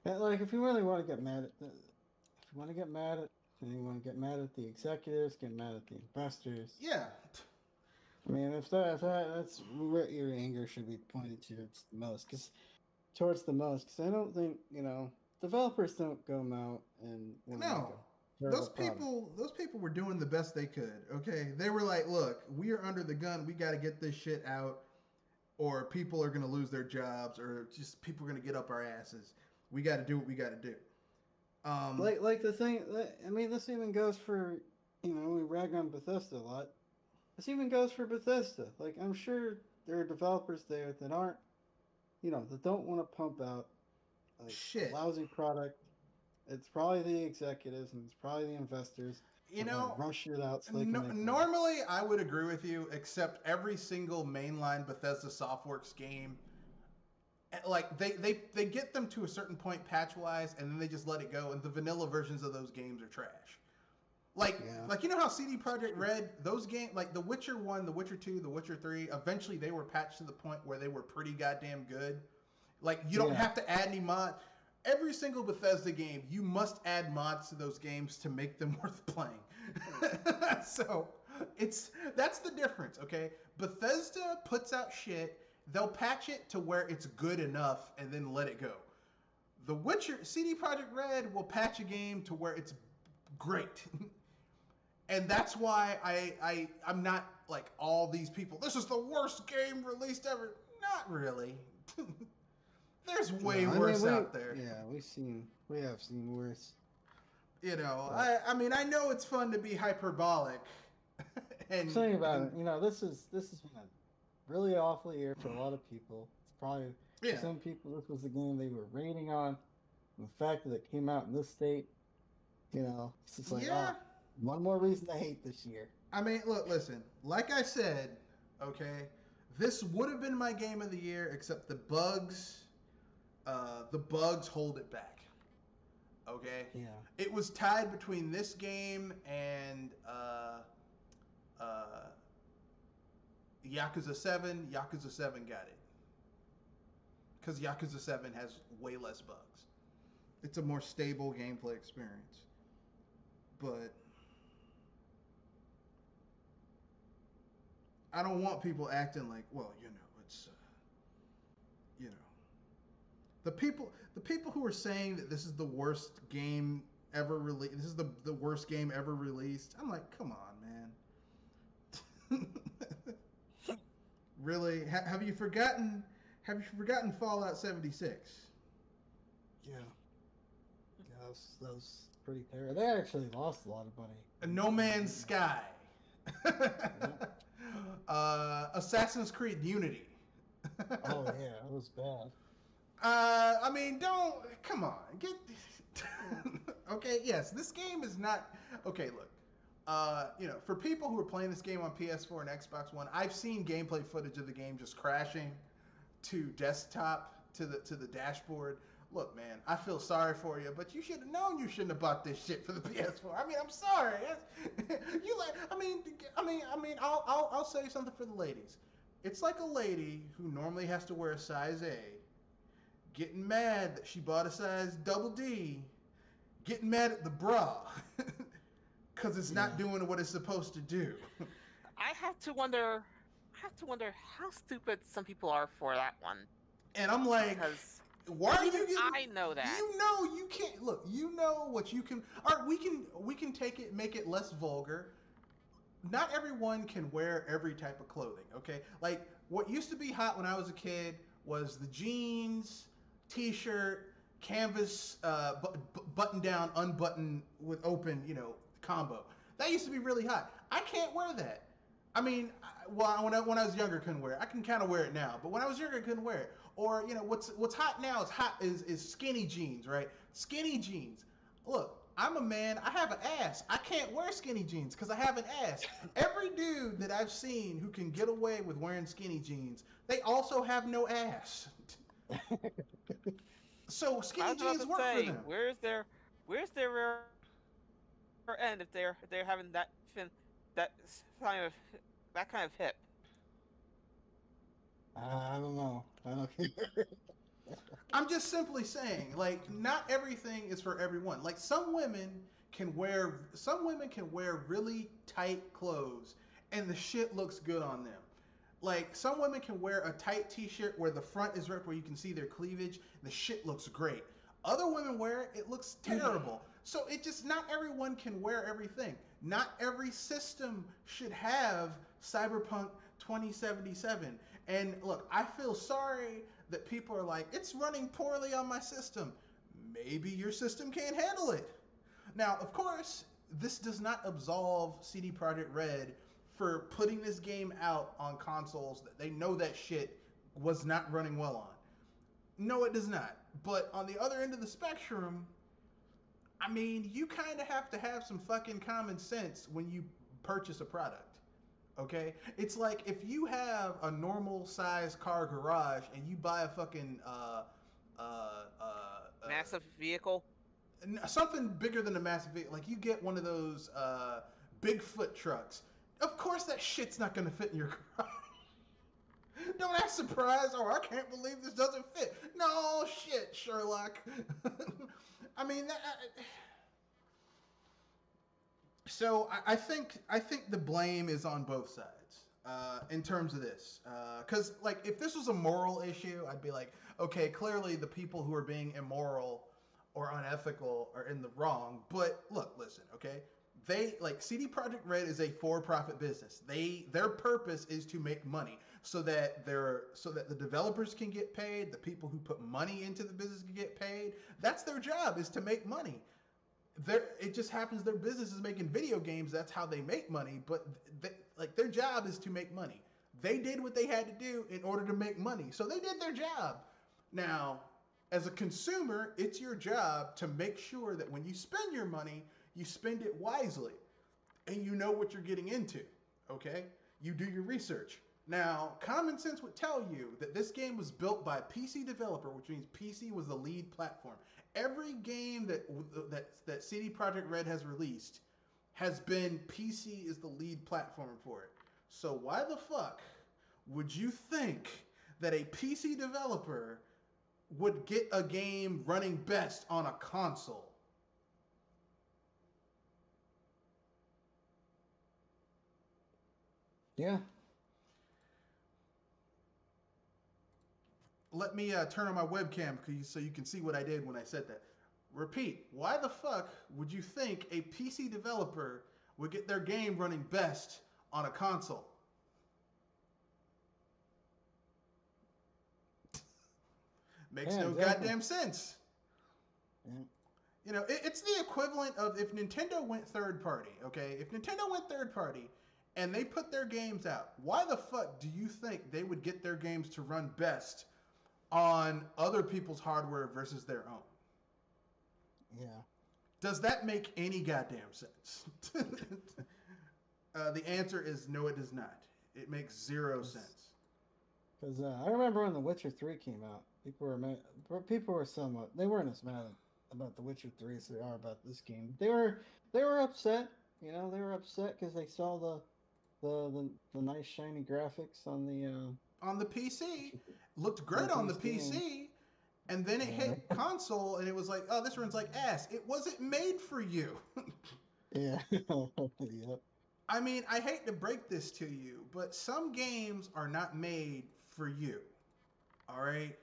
like if you really want to get mad at if you want to get mad at and you want to get mad at the executives, get mad at the investors. Yeah. I mean, if that's where your anger should be pointed to towards the most, because I don't think developers don't go out and no. Those people were doing the best they could. Okay, they were like, "Look, we are under the gun. We got to get this shit out, or people are gonna lose their jobs, or just people are gonna get up our asses. We got to do what we got to do." Like the thing. I mean, this even goes for we rag on Bethesda a lot. This even goes for Bethesda. Like, I'm sure there are developers there that aren't, that don't want to pump out a lousy product. It's probably the executives and it's probably the investors. Rush it out. So normally, I would agree with you, except every single mainline Bethesda Softworks game, like they get them to a certain point patch-wise, and then they just let it go. And the vanilla versions of those games are trash. Like how CD Projekt Red, those games, like The Witcher 1, The Witcher 2, The Witcher 3, eventually they were patched to the point where they were pretty goddamn good. Like, you don't have to add any mods. Every single Bethesda game, you must add mods to those games to make them worth playing. So, that's the difference, okay? Bethesda puts out shit, they'll patch it to where it's good enough and then let it go. The Witcher, CD Projekt Red will patch a game to where it's great. And that's why I'm not like all these people. This is the worst game released ever. Not really. There's way worse out there. Yeah, we have seen worse. I mean, I know it's fun to be hyperbolic. And saying about it, this has been a really awful year for a lot of people. It's probably for some people this was the game they were rating on. And the fact that it came out in this state, it's just like one more reason to hate this year. I mean, listen, like I said, okay, this would have been my game of the year, except the bugs hold it back. Okay? Yeah. It was tied between this game and Yakuza 7. Yakuza 7 got it. Because Yakuza 7 has way less bugs. It's a more stable gameplay experience. But I don't want people acting like, well, it's the people who are saying that this is the worst game ever released. This is the worst game ever released. I'm like, come on, man. Really? Have you forgotten Fallout 76? Yeah. That was pretty terrible. They actually lost a lot of money. No Man's Sky. Assassin's Creed Unity. Oh yeah, it was bad. I mean, come on, okay, yes, this game is not, okay, look, for people who are playing this game on PS4 and Xbox One, I've seen gameplay footage of the game just crashing to desktop, to the dashboard. Look, man, I feel sorry for you, but you should have known you shouldn't have bought this shit for the PS4. I mean, I'm sorry. I'll say something for the ladies. It's like a lady who normally has to wear a size A, getting mad that she bought a size double D, getting mad at the bra, because it's not doing what it's supposed to do. I have to wonder how stupid some people are for that one. And I'm like, because why are you getting, I know that. You can't look. You know what you can. All right, we can take it, make it less vulgar. Not everyone can wear every type of clothing. Okay, like what used to be hot when I was a kid was the jeans, t-shirt, canvas, button down, unbutton with open, combo. That used to be really hot. I can't wear that. I mean, well, when I was younger, couldn't wear it. I can kind of wear it now, but when I was younger, I couldn't wear it. Or what's hot now is skinny jeans, right? Skinny jeans. Look, I'm a man. I have an ass. I can't wear skinny jeans because I have an ass. Every dude that I've seen who can get away with wearing skinny jeans, they also have no ass. So skinny jeans work for them. Where's their rear end if they're having that kind of hip? I don't know. I don't care. I'm just simply saying, like, not everything is for everyone. Like, some women can wear really tight clothes and the shit looks good on them. Like, some women can wear a tight t-shirt where the front is ripped where you can see their cleavage and the shit looks great. Other women wear it looks terrible. So not everyone can wear everything. Not every system should have Cyberpunk 2077. And look, I feel sorry that people are like, it's running poorly on my system. Maybe your system can't handle it. Now, of course, this does not absolve CD Projekt Red for putting this game out on consoles that they know that shit was not running well on. No, it does not. But on the other end of the spectrum, I mean, you kind of have to have some fucking common sense when you purchase a product. Okay? It's like if you have a normal size car garage and you buy a fucking massive vehicle, something bigger than a massive vehicle, like you get one of those Bigfoot trucks. Of course that shit's not going to fit in your garage. Don't act surprised. Oh, I can't believe this doesn't fit. No shit, Sherlock. I mean, so I think the blame is on both sides in terms of this. Because like if this was a moral issue, I'd be like, okay, clearly the people who are being immoral or unethical are in the wrong. But look, listen, okay. They like CD Projekt Red is a for-profit business. Their purpose is to make money so that the developers can get paid, the people who put money into the business can get paid. That's their job, is to make money. It just happens their business is making video games. That's how they make money. But their job is to make money. They did what they had to do in order to make money, so they did their job. Now, as a consumer, it's your job to make sure that when you spend your money, you spend it wisely and you know what you're getting into, okay? You do your research. Now, common sense would tell you that this game was built by a PC developer, which means PC was the lead platform. Every game that CD Projekt Red has released has been PC is the lead platform for it. So why the fuck would you think that a PC developer would get a game running best on a console? Yeah. Let me turn on my webcam so you can see what I did when I said that. Repeat, why the fuck would you think a PC developer would get their game running best on a console? Makes no goddamn sense. Yeah. It's the equivalent of if Nintendo went third party, okay? If Nintendo went third party and they put their games out, why the fuck do you think they would get their games to run best on other people's hardware versus their own? Yeah. Does that make any goddamn sense? The answer is no, it does not. It makes zero sense. Because I remember when The Witcher 3 came out, people were somewhat, they weren't as mad about The Witcher 3 as they are about this game. They were upset, they were upset because they saw the nice shiny graphics on the PC. Looked great on the PC, and then it hit console, and it was like, oh, this runs like ass. It wasn't made for you. Yeah. Yep. I mean, I hate to break this to you, but some games are not made for you. All right?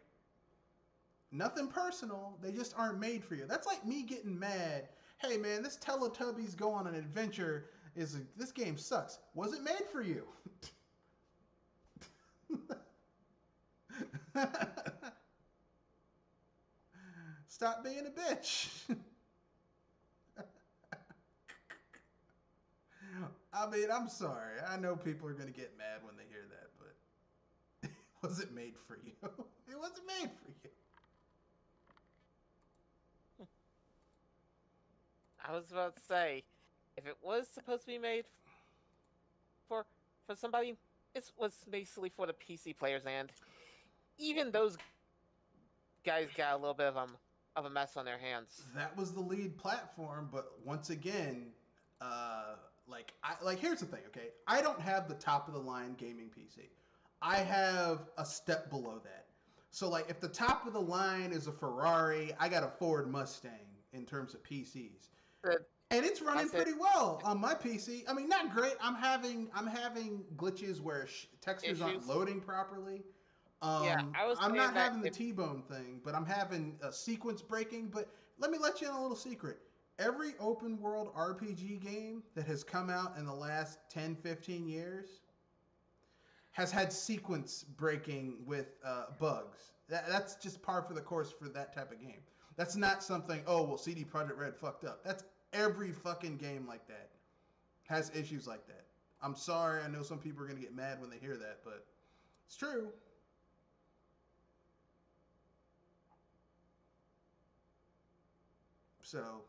Nothing personal. They just aren't made for you. That's like me getting mad. Hey, man, this Teletubbies Go on an Adventure this game sucks. Was it made for you? Stop being a bitch. I mean, I'm sorry. I know people are gonna get mad when they hear that, but it wasn't made for you. It wasn't made for you. I was about to say, if it was supposed to be made for for somebody, it was basically for the PC players, and even those guys got a little bit of a mess on their hands. That was the lead platform, but once again, uh, here's the thing. Okay, I don't have the top of the line gaming PC. I have a step below that. So like, if the top of the line is a Ferrari, I got a Ford Mustang in terms of PCs. Good. And it's running That's it. pretty well on my PC. I mean, not great. I'm having glitches where textures aren't Issues? loading properly. Yeah, I was I'm saying not that having the if T-bone thing, but I'm having a sequence breaking. But let me let you in a little secret. Every open world RPG game that has come out in the last 10, 15 years has had sequence breaking with bugs. That's just par for the course for that type of game. That's not something, oh, well, CD Projekt Red fucked up. That's every fucking game like that has issues like that. I'm sorry. I know some people are going to get mad when they hear that, but it's true. So,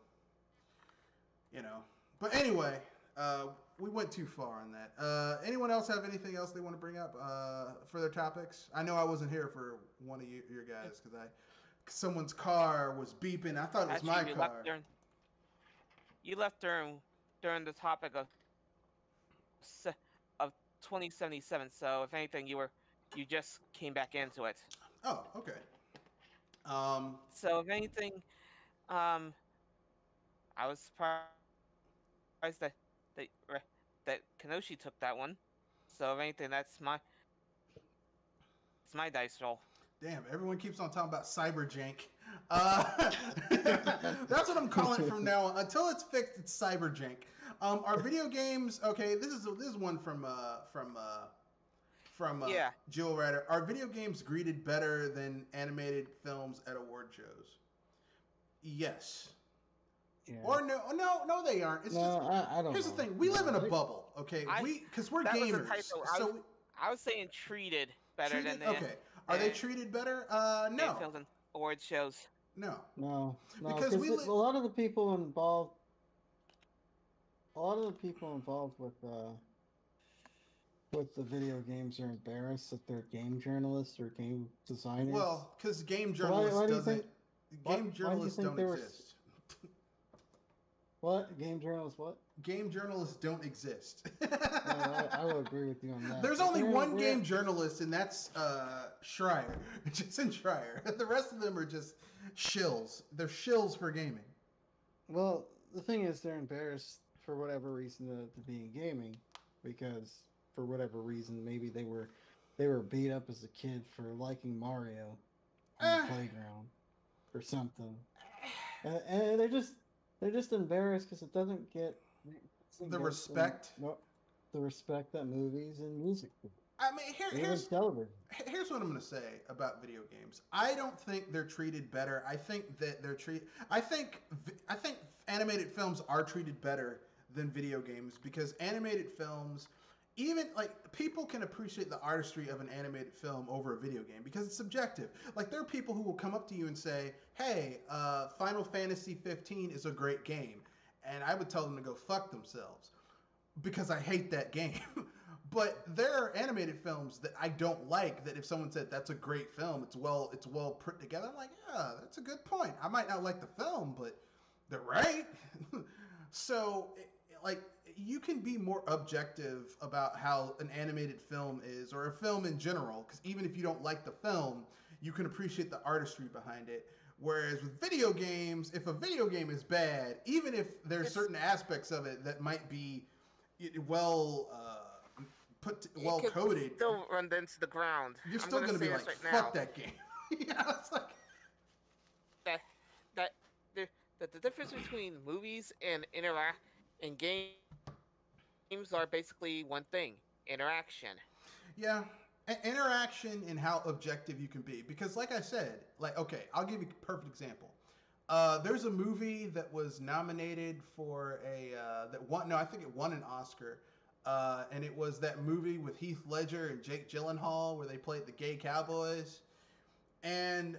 you know. But anyway, we went too far on that. Anyone else have anything else they want to bring up for their topics? I know I wasn't here for one of your guys because someone's car was beeping. I thought it was actually my you car. left during the topic of 2077. So if anything, you just came back into it. Oh, okay. So if anything, um, I was surprised that that Kenoshi took that one. So if anything, it's my dice roll. Damn, everyone keeps on talking about cyberjank. That's what I'm calling it from now on. Until it's fixed, it's cyberjank. Our video games. Okay, this is one from Yeah. Jill Ryder. Are video games greeted better than animated films at award shows? Yes. Yeah. Or no, they aren't. It's No, just I don't here's know. the thing: we live in a Like, bubble, okay? Because we're That was a gamers, typo. so I was saying treated better treated. than the Okay, are they treated better? No, films and award shows. no. no, Because because we a lot of the people involved, with the video games are embarrassed that they're game journalists or game designers. Well, because game So journalists why do you doesn't. think- Game why do you journalists think don't there was- exist. What game journalists? What? Game journalists don't exist. I will agree with you on that. There's But only one we're- game journalist, and that's Schreier, Jason Schreier. The rest of them are just shills. They're shills for gaming. Well, the thing is, they're embarrassed for whatever reason to be in gaming, because for whatever reason, maybe they were beat up as a kid for liking Mario on the playground or something, and they're just embarrassed because it doesn't get The respect. the respect that movies and music do. I mean, Here's television. here's what I'm going to say about video games. I don't think they're treated better. I think that they're treated. I think animated films are treated better than video games because animated films, even like people can appreciate the artistry of an animated film over a video game because it's subjective. Like there are people who will come up to you and say, "Hey, Final Fantasy 15 is a great game," and I would tell them to go fuck themselves because I hate that game. But there are animated films that I don't like that if someone said that's a great film, it's well put together, I'm like, yeah, that's a good point. I might not like the film, but they're right. So, like, you can be more objective about how an animated film is or a film in general, because even if you don't like the film, you can appreciate the artistry behind it. Whereas with video games, if a video game is bad, even if there's certain aspects of it that might be well coded, Still run into the ground. you're still going to be like, fuck that game. Yeah, it's like the difference between movies and games are basically one thing: interaction. Yeah, interaction and how objective you can be. Because, like I said, like okay, I'll give you a perfect example. There's a movie that was nominated for a that won. No, I think it won an Oscar. And it was that movie with Heath Ledger and Jake Gyllenhaal where they played the gay cowboys, and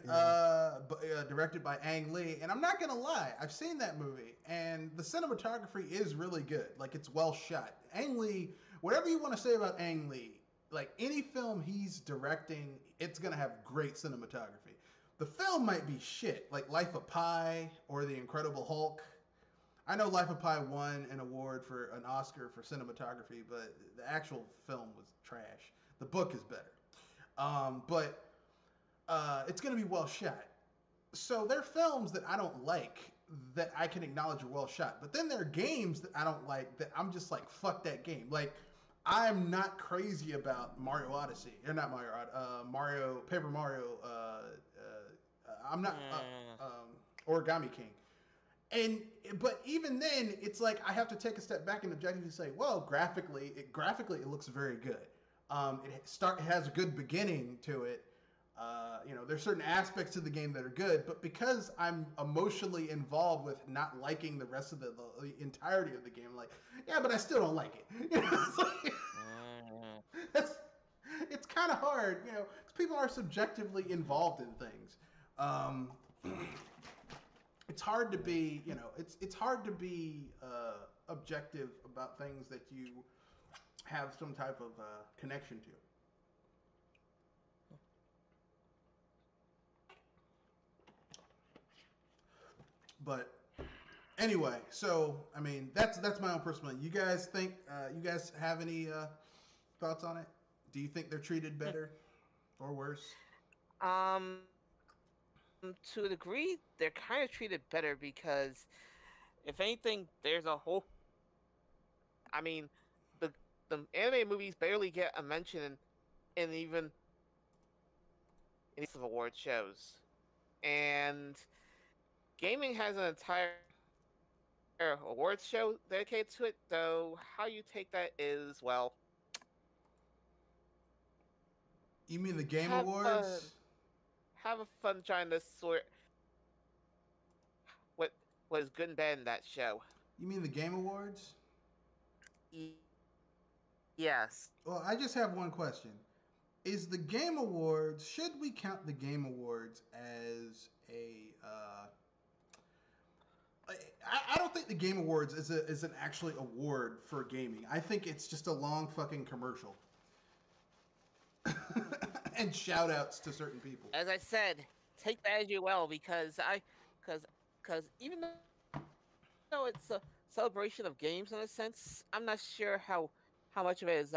directed by Ang Lee. And I'm not gonna lie, I've seen that movie, and the cinematography is really good. Like, it's well shot. Ang Lee, whatever you want to say about Ang Lee, like any film he's directing, it's gonna have great cinematography. The film might be shit, like Life of Pi or The Incredible Hulk. I know Life of Pi won an award for an Oscar for cinematography, but the actual film was trash. The book is better. But it's going to be well shot. So there are films that I don't like that I can acknowledge are well shot. But then there are games that I don't like that I'm just like, fuck that game. Like, I'm not crazy about Mario Odyssey. Or not Mario, Paper Mario. I'm not Origami King. But even then, it's like I have to take a step back and objectively say, well, graphically it looks very good. It has a good beginning to it. There's certain aspects to the game that are good, but because I'm emotionally involved with not liking the rest of the entirety of the game, like, yeah, but I still don't like it. It's kind of hard, because people are subjectively involved in things. It's hard to be, it's hard to be objective about things that you have some type of connection to. But anyway, so I mean, that's my own personal. You guys think? You guys have any thoughts on it? Do you think they're treated better or worse? To a degree, they're kind of treated better because, if anything, there's a whole. I mean, the anime movies barely get a mention in even in these award shows, and gaming has an entire awards show dedicated to it. Though how you take that is, well, you mean the Game Awards? Have a fun trying to sort what is good and bad in that show. You mean the Game Awards? Yes. Well, I just have one question. Is the Game Awards, should we count the Game Awards as a I don't think the Game Awards is an actually award for gaming. I think it's just a long fucking commercial. And shout outs to certain people. As I said, take that as you will, because even though it's a celebration of games in a sense, I'm not sure how much of it is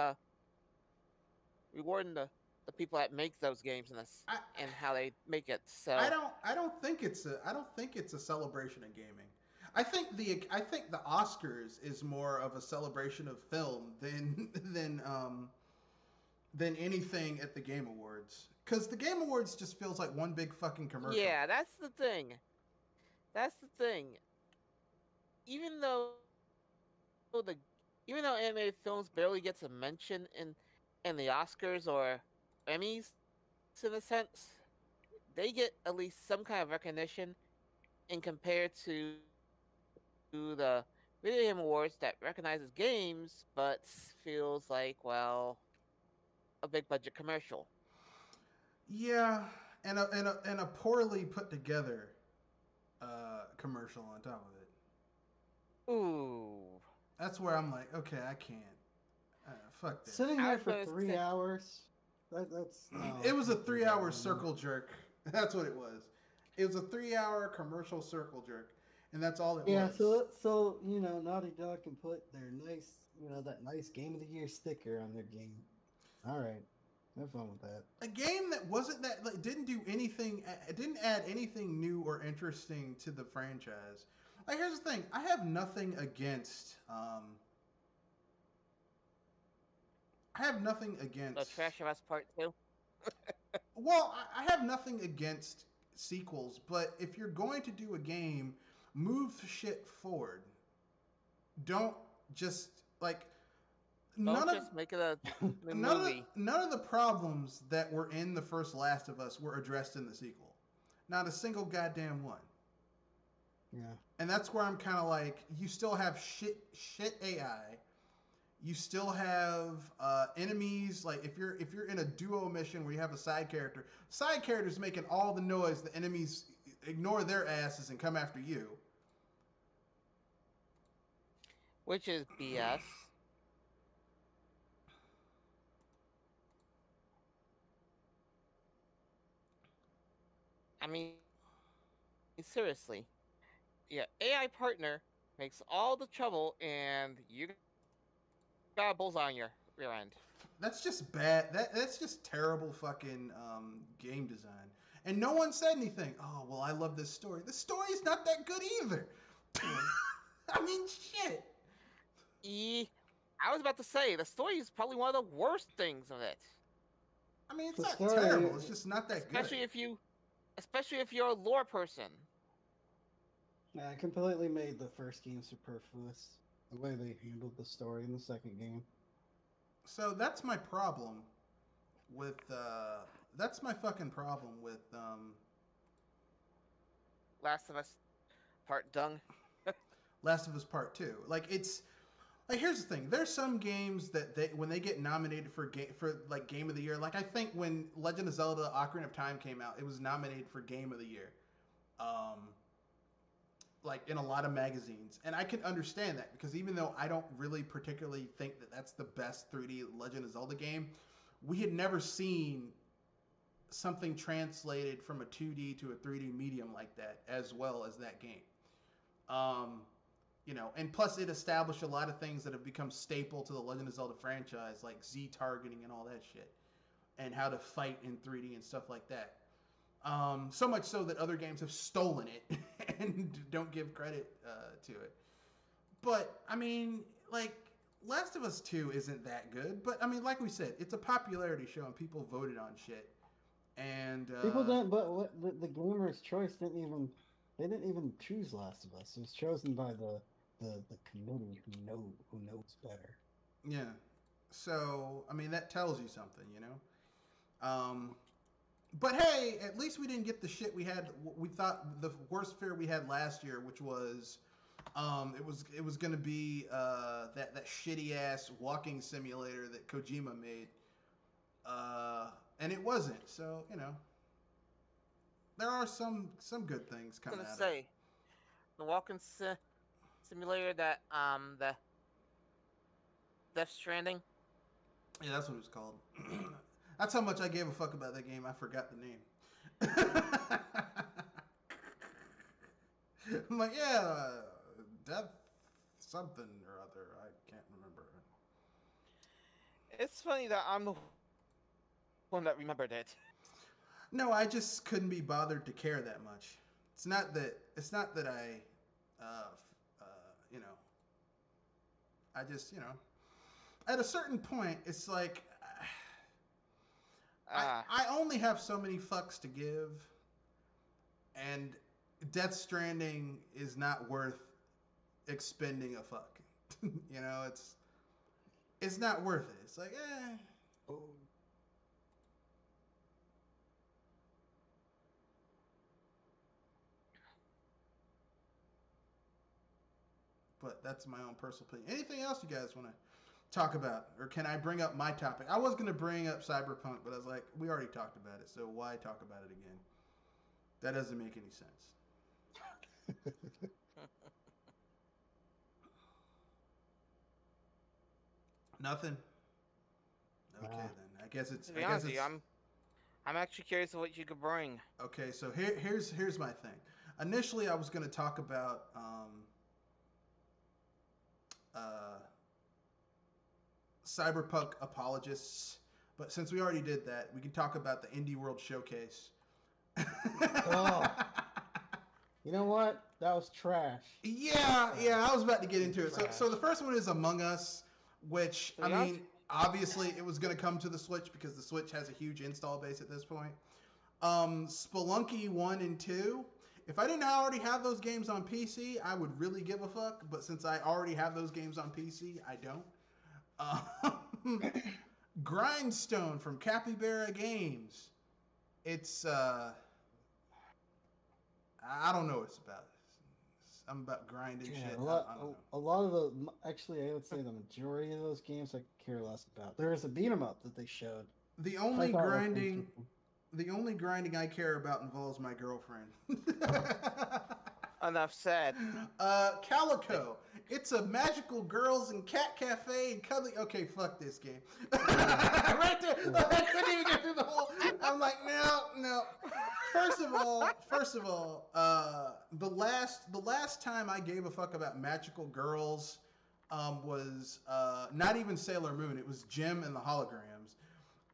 rewarding the people that make those games and how they make it. So I don't think it's a celebration of gaming. I think the Oscars is more of a celebration of film than anything at the Game Awards. Because the Game Awards just feels like one big fucking commercial. Yeah, that's the thing. Even though animated films barely gets a mention in the Oscars or Emmys, in a sense, they get at least some kind of recognition in compared to the Video Game Awards that recognizes games but feels like, well, a big budget commercial. Yeah, and a poorly put together commercial on top of it. Ooh, that's where I'm like, okay, I can't. Fuck that. Sitting there for 3 hours. That's. It was a 3-hour circle jerk. That's what it was. It was a 3-hour commercial circle jerk, and that's all it was. Yeah, so Naughty Dog can put their nice, that nice Game of the Year sticker on their game. All right, have fun with that. A game that wasn't that, like, didn't do anything. It didn't add anything new or interesting to the franchise. Like, here's the thing: I have nothing against. The Trash of Us Part 2. Well, I have nothing against sequels, but if you're going to do a game, move shit forward. Don't just like. Don't just make it a movie. None of the problems that were in the first Last of Us were addressed in the sequel. Not a single goddamn one. Yeah. And that's where I'm kind of like, you still have shit AI. You still have enemies. Like if you're in a duo mission where you have a side character's making all the noise. The enemies ignore their asses and come after you. Which is BS. I mean, seriously. Yeah, AI partner makes all the trouble, and you got a bullseye on your rear end. That's just bad. That's just terrible fucking game design. And no one said anything. Oh well, I love this story. The story's not that good either. I mean, shit. I was about to say the story is probably one of the worst things of it. I mean, it's The not story- terrible. It's just not that Especially good. especially if you're a lore person. Yeah, I completely made the first game superfluous. The way they handled the story in the second game. So that's my problem with. That's my fucking problem with. Last of Us Part Dung. Last of Us Part Two. Like it's. Like here's the thing. There's some games that when they get nominated for game of the year. Like I think when Legend of Zelda: Ocarina of Time came out, it was nominated for Game of the Year. Like in a lot of magazines, and I can understand that because even though I don't really particularly think that that's the best 3D Legend of Zelda game, we had never seen something translated from a 2D to a 3D medium like that as well as that game. Um, and plus it established a lot of things that have become staple to the Legend of Zelda franchise, like Z targeting and all that shit, and how to fight in 3D and stuff like that. So much so that other games have stolen it and don't give credit to it. But I mean, like Last of Us 2 isn't that good. But I mean, like we said, it's a popularity show and people voted on shit. And People didn't, but the gamers' choice didn't even. They didn't even choose Last of Us. It was chosen by the committee who knows better. Yeah. So I mean, that tells you something, But hey, at least we didn't get the shit we had. We thought the worst fear we had last year, which was, it was gonna be that shitty ass walking simulator that Kojima made, and it wasn't. So there are some good things coming out of it. The walking simulator that the Death Stranding. Yeah, that's what it was called. That's how much I gave a fuck about that game. I forgot the name. I'm like, yeah, Death something or other. I can't remember. It's funny that I'm the one that remembered it. No, I just couldn't be bothered to care that much. It's not that I, I just, at a certain point, it's like, I only have so many fucks to give, and Death Stranding is not worth expending a fuck. It's not worth it. It's like, Oh. But that's my own personal opinion. Anything else you guys want to talk about, or can I bring up my topic? I was going to bring up Cyberpunk, but I was like, we already talked about it, so why talk about it again? That doesn't make any sense. Nothing. Okay, then I guess it's. To be honest with you, I'm actually curious of what you could bring. Okay, so here's my thing. Initially, I was going to talk about Cyberpunk apologists, but since we already did that, we can talk about the Indie World Showcase. Oh. You know what? That was trash. Yeah, I was about to get into it. So the first one is Among Us, which, I mean, obviously it was going to come to the Switch because the Switch has a huge install base at this point. Spelunky 1 and 2. If I didn't already have those games on PC, I would really give a fuck. But since I already have those games on PC, I don't. Grindstone from Capybara Games. It's, I don't know what it's about. I'm about grinding Yeah, shit. a lot, I don't know. a lot of the actually, I would say the majority of those games I could care less about. There was a beat 'em up that they showed. The I only thought looked grinding, interesting. the only grinding I care about involves my girlfriend. Enough said. Calico. It's a magical girls and cat cafe and cuddly. Okay, fuck this game. Right there. I couldn't even get through the whole. I'm like, no. First of all, the last time I gave a fuck about magical girls, was not even Sailor Moon. It was Jim and the Holograms.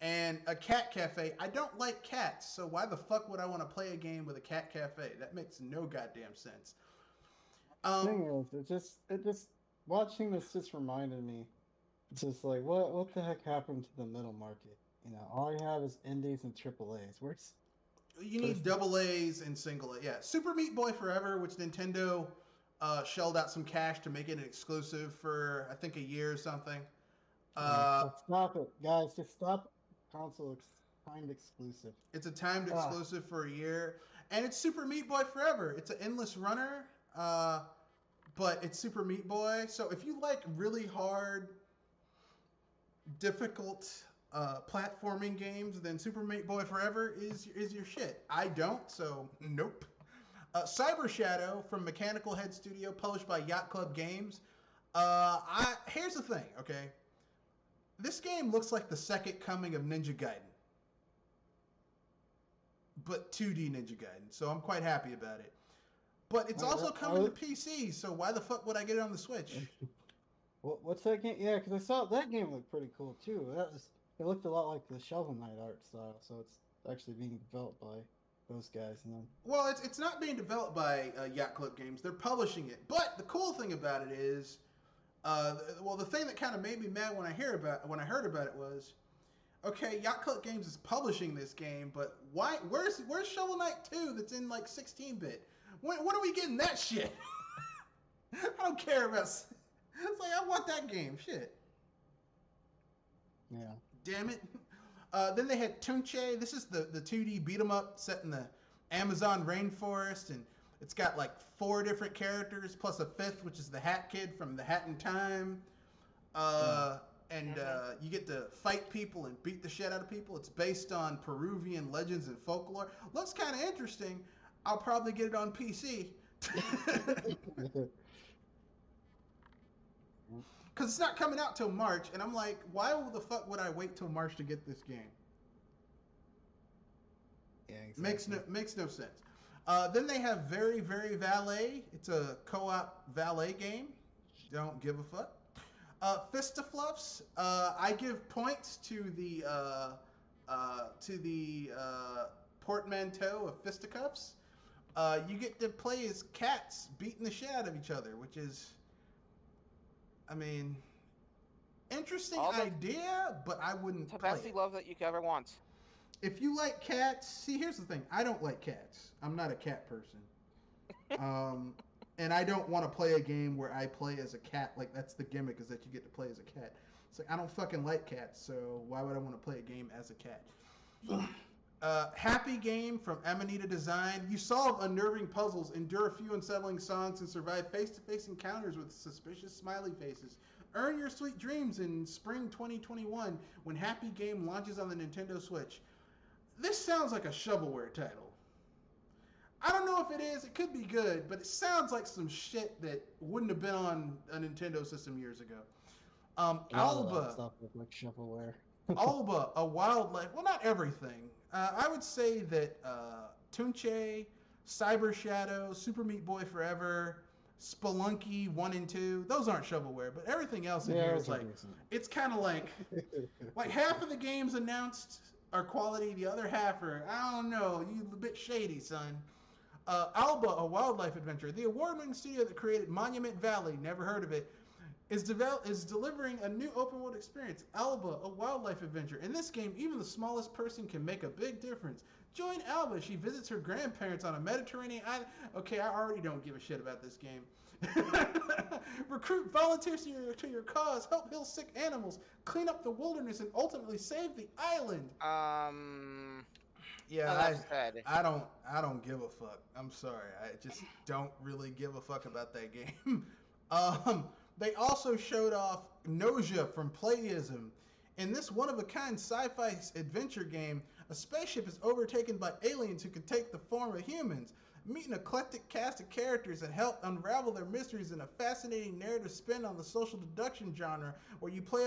And a cat cafe. I don't like cats, so why the fuck would I want to play a game with a cat cafe? That makes no goddamn sense. Thing is, it just watching this just reminded me. It's just like what the heck happened to the middle market? You know, all you have is indies and triple A's. You need double A's and single A. Yeah, Super Meat Boy Forever, which Nintendo shelled out some cash to make it an exclusive for I think a year or something. So stop it, guys! Just stop. Timed exclusive. It's a timed exclusive for a year, and it's Super Meat Boy Forever. It's an endless runner, but it's Super Meat Boy. So if you like really hard, difficult platforming games, then Super Meat Boy Forever is your shit. I don't, so nope. Cyber Shadow from Mechanical Head Studio, published by Yacht Club Games. Here's the thing, okay? This game looks like the second coming of Ninja Gaiden, but 2D Ninja Gaiden, so I'm quite happy about it. But it's also coming to PC, so why the fuck would I get it on the Switch? What's that game? Yeah, because I saw that game looked pretty cool too. It looked a lot like the Shovel Knight art style, so it's actually being developed by those guys. And then, well, it's not being developed by Yacht Club Games. They're publishing it. But the cool thing about it is, the thing that kind of made me mad when I heard about it was, okay, Yacht Club Games is publishing this game, but why? Where's Shovel Knight 2 that's in like 16-bit? When are we getting that shit? I don't care about. It's like I want that game. Shit. yeah. Damn it. Then they had Tunche. This is the 2D beat 'em up set in the Amazon rainforest, and it's got like 4 different characters plus a 5th, which is the Hat Kid from the Hat in Time. You get to fight people and beat the shit out of people. It's based on Peruvian legends and folklore. Looks kind of interesting. I'll probably get it on PC. Because it's not coming out till March, and I'm like, why the fuck would I wait till March to get this game? Yeah, exactly. Makes no sense. Then they have Very Very Valet. It's a co-op valet game. Don't give a fuck. Fistafluffs. I give points to the portmanteau of fisticuffs. You get to play as cats beating the shit out of each other, which is, I mean, interesting idea, but I wouldn't play it. The best love that you could ever want. If you like cats, see, here's the thing. I don't like cats. I'm not a cat person. And I don't want to play a game where I play as a cat. Like, that's the gimmick, is that you get to play as a cat. It's like, I don't fucking like cats, so why would I want to play a game as a cat? Happy Game from Amanita Design. You solve unnerving puzzles, endure a few unsettling songs, and survive face-to-face encounters with suspicious smiley faces. Earn your sweet dreams in spring 2021 when Happy Game launches on the Nintendo Switch. This sounds like a shovelware title. I don't know if it is. It could be good, but it sounds like some shit that wouldn't have been on a Nintendo system years ago. Alba. Stuff look like shovelware. Alba, a wildlife. Well, not everything. I would say that Tunche, Cyber Shadow, Super Meat Boy Forever, Spelunky 1 and 2, those aren't shovelware, but everything else in here is like, it's kind of like half of the games announced are quality, the other half are, I don't know, you a bit shady, son. Alba, a wildlife adventure. The award-winning studio that created Monument Valley, never heard of it, is delivering a new open-world experience. Alba, a wildlife adventure. In this game, even the smallest person can make a big difference. Join Alba. She visits her grandparents on a Mediterranean island. Okay, I already don't give a shit about this game. Recruit volunteers to your cause. Help heal sick animals. Clean up the wilderness and ultimately save the island. Yeah, enough said. I don't give a fuck. I'm sorry. I just don't really give a fuck about that game. They also showed off Nausea from Playism. In this one-of-a-kind sci-fi adventure game, a spaceship is overtaken by aliens who can take the form of humans. Meet an eclectic cast of characters that help unravel their mysteries in a fascinating narrative spin on the social deduction genre, where you play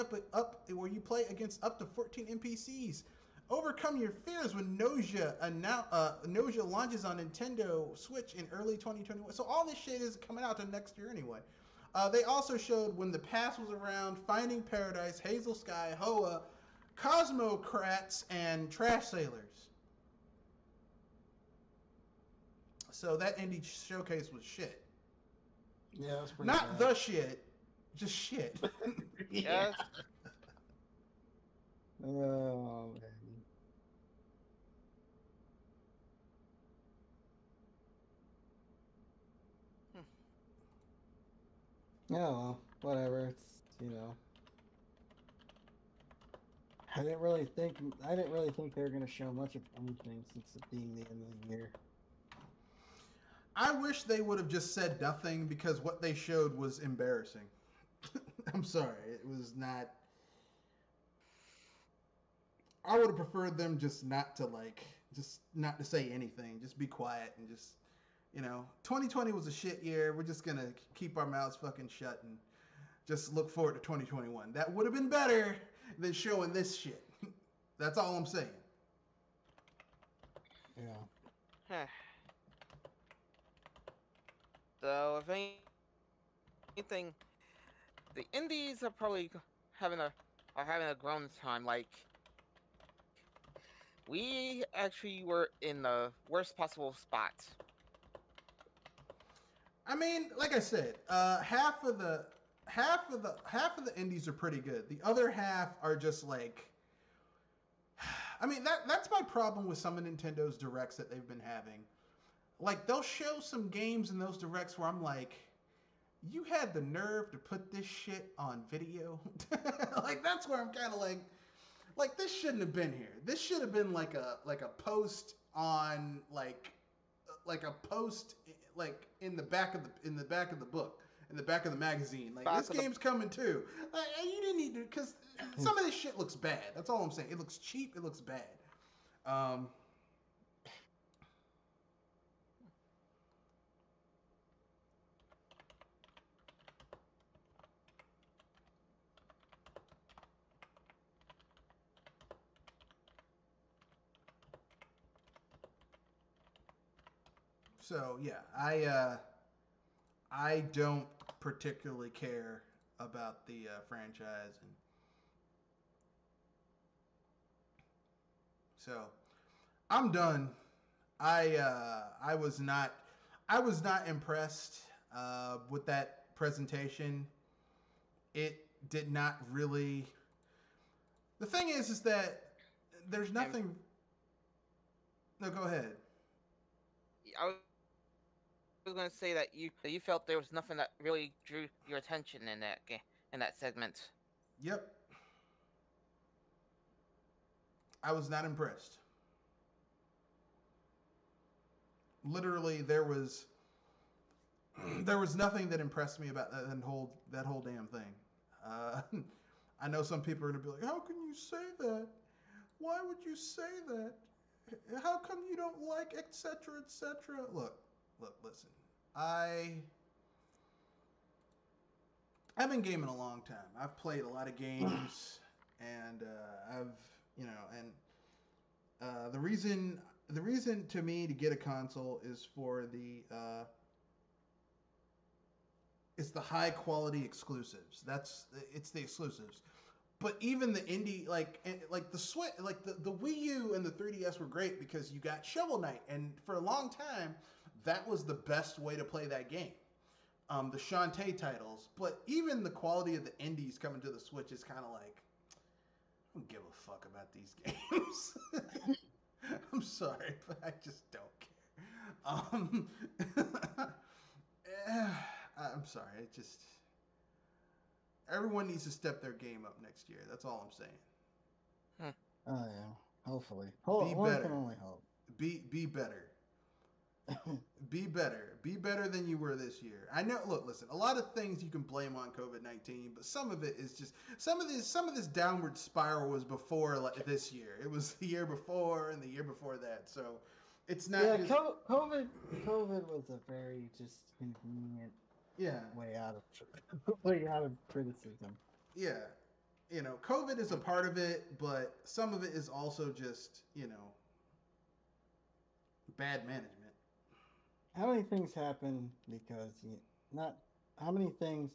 against up to 14 NPCs. Overcome your fears when Nausea launches on Nintendo Switch in early 2021. So all this shit is coming out to next year anyway. They also showed When the Past Was Around, Finding Paradise, Hazel Sky, Hoa, Cosmocrats, and Trash Sailors. So that indie showcase was shit. Yeah, that's pretty Not bad. the shit, just shit. Yes. Oh, man. Yeah, well, whatever. It's, you know. I didn't really think they were gonna show much of anything since it being the end of the year. I wish they would have just said nothing because what they showed was embarrassing. I'm sorry, it was not. I would have preferred them just not to say anything, just be quiet and just, 2020 was a shit year. We're just gonna keep our mouths fucking shut and just look forward to 2021. That would have been better than showing this shit. That's all I'm saying. Yeah. So if anything, the indies are probably having a grown time. Like, we actually were in the worst possible spot. I mean, like I said, half of the indies are pretty good. The other half are just like, I mean, that's my problem with some of Nintendo's directs that they've been having. Like, they'll show some games in those directs where I'm like, you had the nerve to put this shit on video. Like, that's where I'm kind of like this shouldn't have been here. This should have been like a post on like a post like in the back of the book, in the back of the magazine. Like, this game's coming too. Like, you didn't need to, because some of this shit looks bad. That's all I'm saying. It looks cheap. It looks bad. So yeah, I don't particularly care about the franchise, and so I'm done. I was not impressed with that presentation. It did not really. The thing is that there's nothing. No, go ahead. I was going to say that you felt there was nothing that really drew your attention in that segment. Yep. I was not impressed. Literally, there was nothing that impressed me about that whole damn thing. I know some people are gonna be like, "How can you say that? Why would you say that? How come you don't like etc. etc." Look, listen. I've been gaming a long time. I've played a lot of games, and the reason to me to get a console is for it's the high quality exclusives. It's the exclusives. But even the indie, like the Switch, like the Wii U and the 3DS were great because you got Shovel Knight, and for a long time, that was the best way to play that game. The Shantae titles, but even the quality of the indies coming to the Switch is kind of like, I don't give a fuck about these games. I'm sorry, but I just don't care. I'm sorry. It just, everyone needs to step their game up next year. That's all I'm saying. Oh yeah, hopefully. Be One better. can only hope. Be better. Be better. Be better than you were this year. I know. Look, listen. A lot of things you can blame on COVID-19, but some of it is just some of this downward spiral was before this year. It was the year before and the year before that. So it's not. Yeah, just, COVID was a very just convenient yeah. way out of criticism. Yeah. COVID is a part of it, but some of it is also just bad management. How many things happen because not how many things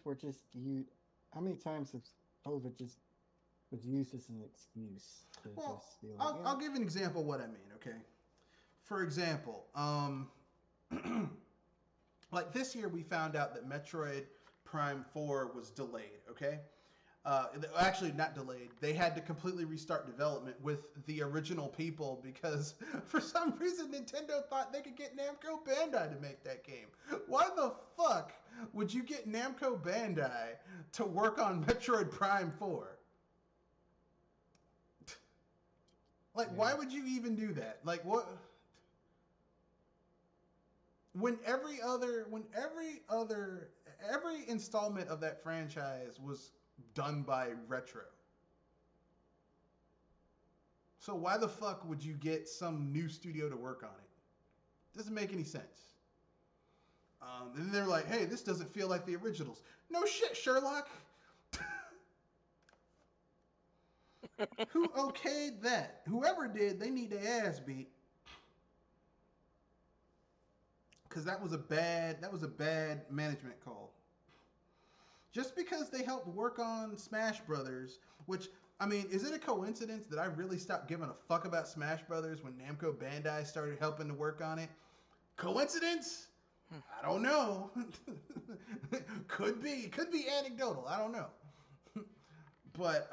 were just you? How many times has COVID just was used as an excuse to Well, just be like, I'll give an example of what I mean. Okay, for example, like this year we found out that Metroid Prime 4 was delayed. Okay, actually not delayed. They had to completely restart development with the original people because for some reason Nintendo thought they could get Namco Bandai to make that game. Why the fuck would you get Namco Bandai to work on Metroid Prime 4? Like, why would you even do that? Like, what? When every installment of that franchise was done by Retro. So why the fuck would you get some new studio to work on it? Doesn't make any sense. And they're like, hey, this doesn't feel like the originals. No shit, Sherlock. Who okayed that? Whoever did, they need their ass beat. Because that was a bad management call. Just because they helped work on Smash Brothers, which, I mean, is it a coincidence that I really stopped giving a fuck about Smash Brothers when Namco Bandai started helping to work on it? Coincidence? I don't know. Could be anecdotal. I don't know. But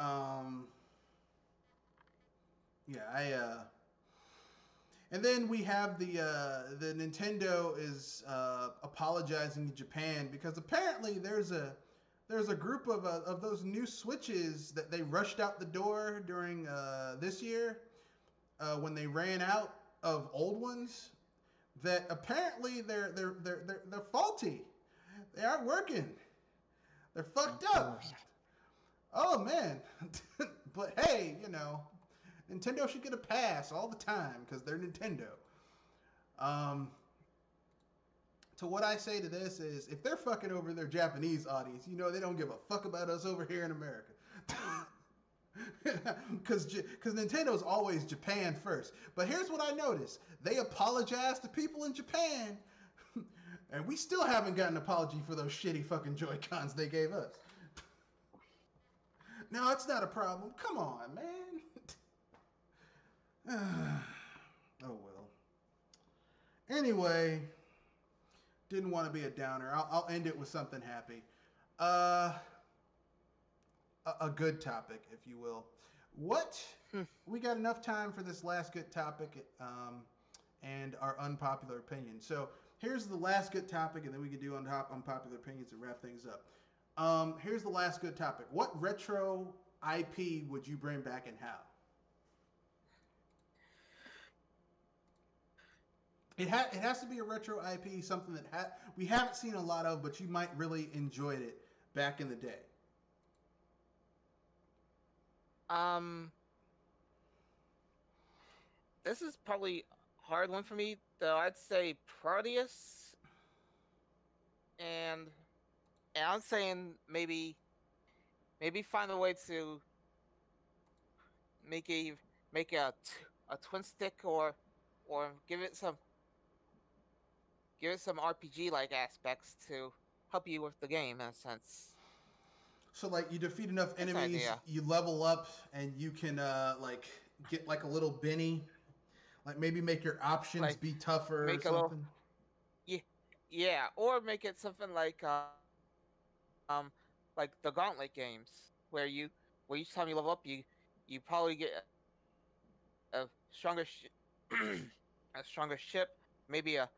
yeah, and then we have the Nintendo is apologizing to Japan because apparently there's a group of those new Switches that they rushed out the door during this year when they ran out of old ones. That apparently they're faulty. They aren't working. They're fucked up. Oh man, but hey, Nintendo should get a pass all the time because they're Nintendo. To what I say to this is, if they're fucking over their Japanese audience, they don't give a fuck about us over here in America. Because Nintendo's always Japan first. But here's what I noticed. They apologized to people in Japan, and we still haven't gotten an apology for those shitty fucking Joy-Cons they gave us. No, it's not a problem. Come on, man. Oh well. Anyway, didn't want to be a downer. I'll end it with something happy. A good topic, if you will. We got enough time for this last good topic and our unpopular opinion. So here's the last good topic, and then we can do unpopular opinions and wrap things up. Here's the last good topic. What retro IP would you bring back and how? It has to be a retro IP, something that we haven't seen a lot of, but you might really enjoyed it back in the day. This is probably a hard one for me, though. I'd say Proteus, and I'm saying maybe find a way to make a twin stick or give it some RPG like aspects to help you with the game in a sense. So like you defeat enough enemies, you level up, and you can get like a little Benny, like maybe make your options be tougher or something. Yeah, or make it something like the Gauntlet games where each time you level up, you probably get a stronger ship, maybe a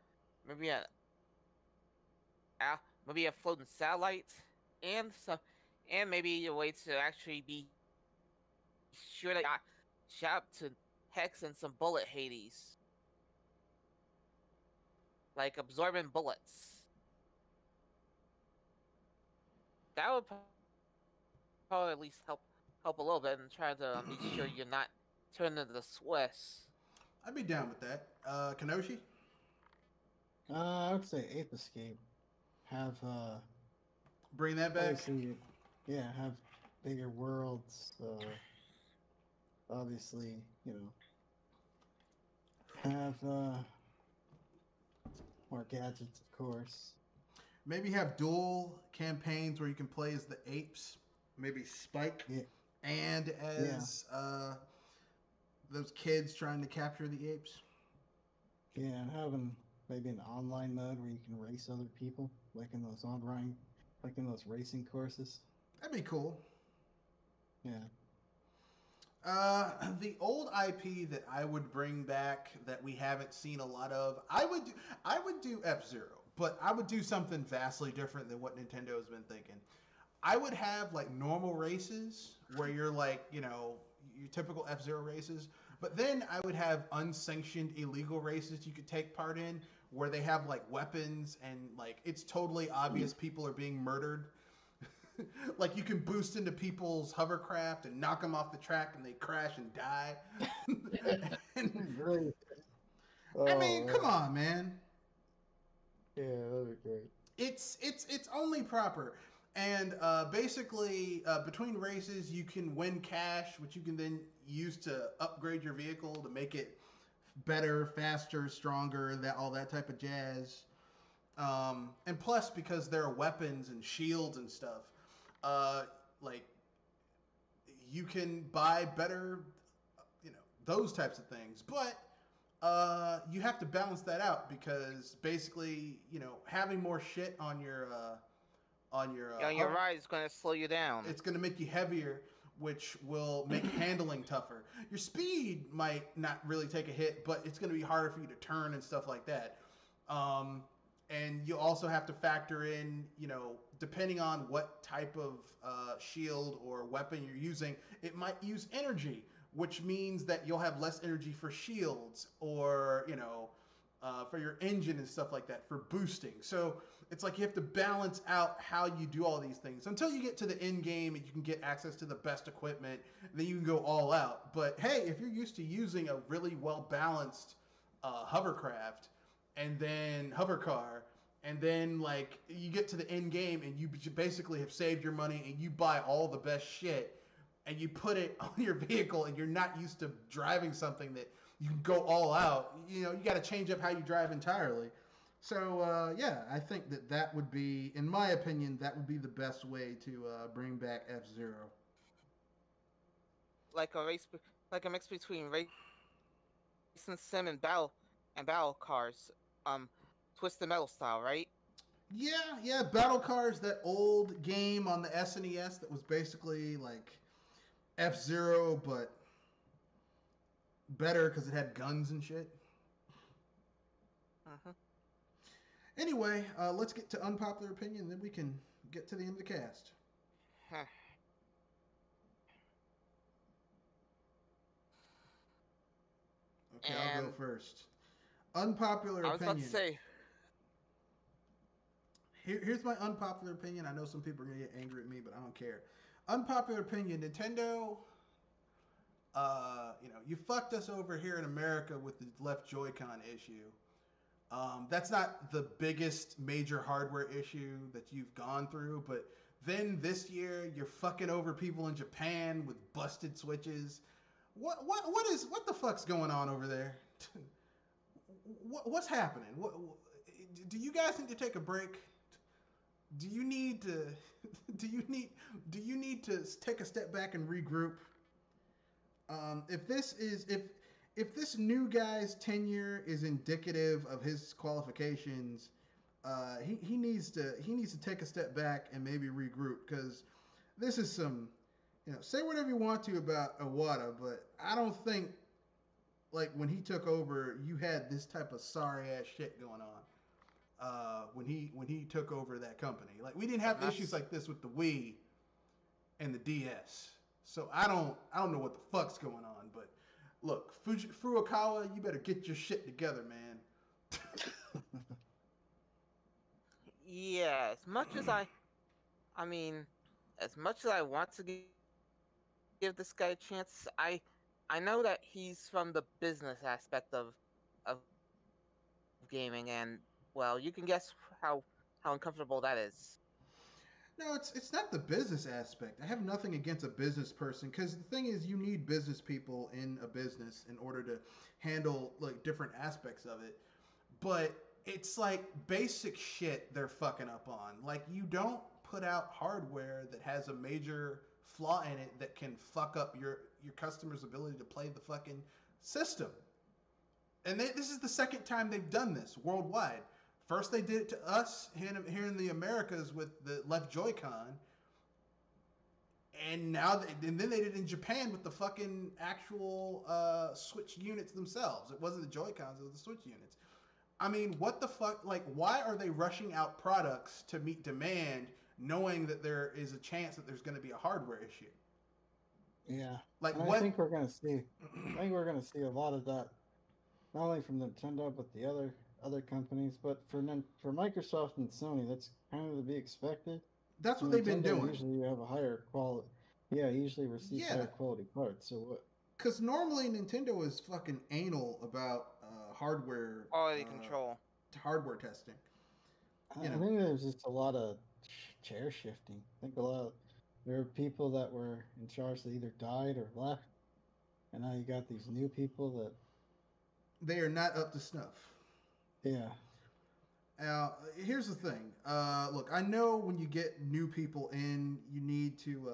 floating satellite, and maybe a way to actually be sure that you got shot to hex and some bullet Hades, like absorbing bullets. That would probably at least help a little bit and try to make sure you're not turned into the Swiss. I'd be down with that. Kenoshi? I would say Ape Escape. Have Bring that back. obviously, yeah, have bigger worlds. Obviously, you know, have more gadgets, of course. Maybe have dual campaigns where you can play as the apes. Maybe Spike Yeah, and as those kids trying to capture the apes. yeah, and having maybe an online mode where you can race other people, like in those racing courses. That'd be cool. Yeah. The old IP that I would bring back that we haven't seen a lot of, I would do F-Zero, but I would do something vastly different than what Nintendo has been thinking. I would have like normal races where you're like, you know, your typical F-Zero races, but then I would have unsanctioned illegal races you could take part in where they have like weapons and like it's totally obvious people are being murdered. Like you can boost into people's hovercraft and knock them off the track and they crash and die. And, Great. I mean, come on, man. Yeah, that'd be great. It's only proper. And basically, between races, you can win cash, which you can then use to upgrade your vehicle to make it better, faster, stronger, all that type of jazz. And plus, because there are weapons and shields and stuff, like you can buy better, you know, those types of things. But you have to balance that out because basically, you know, having more shit on your ride is going to slow you down. it's going to make you heavier, which will make handling tougher. Your speed might not really take a hit, but it's going to be harder for you to turn and stuff like that. And you also have to factor in, you know, depending on what type of shield or weapon you're using, it might use energy, which means that you'll have less energy for shields or, you know, for your engine and stuff like that, for boosting. So it's like you have to balance out how you do all these things until you get to the end game and you can get access to the best equipment. Then you can go all out. But hey, if you're used to using a really well balanced hovercraft and then hover car, and then like you get to the end game and you basically have saved your money and you buy all the best shit and you put it on your vehicle and you're not used to driving something that you can go all out, you know, you got to change up how you drive entirely. So yeah, I think that would be, in my opinion, that would be the best way to bring back F-Zero. Like a mix between racing sim and battle cars, Twisted Metal style, right? Yeah, Battle Cars, that old game on the SNES that was basically like F-Zero, but better because it had guns and shit. Uh-huh. Anyway, let's get to unpopular opinion, then we can get to the end of the cast. Huh. Okay, I'll go first. Unpopular I was opinion. about to say. Here's my unpopular opinion. I know some people are going to get angry at me, but I don't care. Unpopular opinion, Nintendo, you know, you fucked us over here in America with the left Joy-Con issue. That's not the biggest major hardware issue that you've gone through, but then this year you're fucking over people in Japan with busted switches. What the fuck's going on over there? What's happening? Do you guys need to take a break? Do you need to take a step back and regroup? If this new guy's tenure is indicative of his qualifications, he needs to take a step back and maybe regroup, because this is some, you know, say whatever you want to about Iwata, but I don't think like when he took over you had this type of sorry ass shit going on. When he took over that company, like we didn't have issues like this with the Wii and the DS. So I don't know what the fuck's going on, but Look, Furukawa, you better get your shit together, man. Yeah, I mean, as much as I want to give this guy a chance, I know that he's from the business aspect of gaming, and well, you can guess how uncomfortable that is. No, it's not the business aspect. I have nothing against a business person because the thing is, you need business people in a business in order to handle like different aspects of it. But it's like basic shit they're fucking up on. Like you don't put out hardware that has a major flaw in it that can fuck up your customer's ability to play the fucking system. And this is the second time they've done this worldwide. First, they did it to us here in the Americas with the left Joy-Con, and then they did it in Japan with the fucking actual Switch units themselves. It wasn't the Joy-Cons; it was the Switch units. I mean, what the fuck? Like, why are they rushing out products to meet demand, knowing that there is a chance that there's going to be a hardware issue? Yeah, Like, and what? I think we're gonna see. I think we're gonna see a lot of that, not only from Nintendo but the other companies, but for Microsoft and Sony, that's kind of to be expected. That's what they've been Nintendo doing. usually have a higher quality. Yeah, usually receives Yeah. higher quality parts. So what? Because normally Nintendo is fucking anal about hardware Quality control. hardware testing. I You know, think there's just a lot of chair shifting. I think there are people that were in charge that either died or left, and now you got these new people that. they are not up to snuff. Yeah. Now, here's the thing. Look, I know when you get new people in, you need to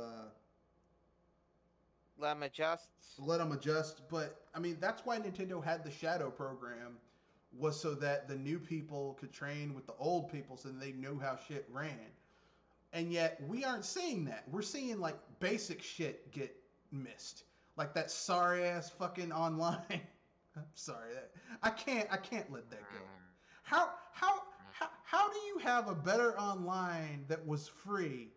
Let them adjust. let them adjust. But I mean, that's why Nintendo had the Shadow program, was so that the new people could train with the old people, so they knew how shit ran. And yet, we aren't seeing that. We're seeing like basic shit get missed, like that sorry ass fucking online. I'm sorry, I can't let that go. How how do you have a better online that was free,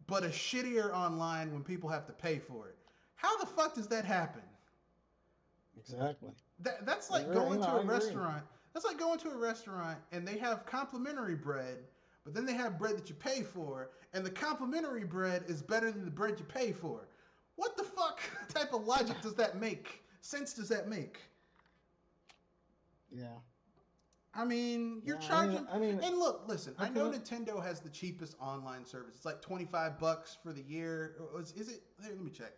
but a shittier online when people have to pay for it? How the fuck does that happen? Exactly. That's like going to a restaurant. That's like going to a restaurant and they have complimentary bread, but then they have bread that you pay for, and the complimentary bread is better than the bread you pay for. What the fuck type of logic does that make? Sense does that make? Yeah. I mean, you're Yeah, charging. I mean, and look, listen. I know can- Nintendo has the cheapest online service. It's like $25 for the year. Is it? Here, let me check.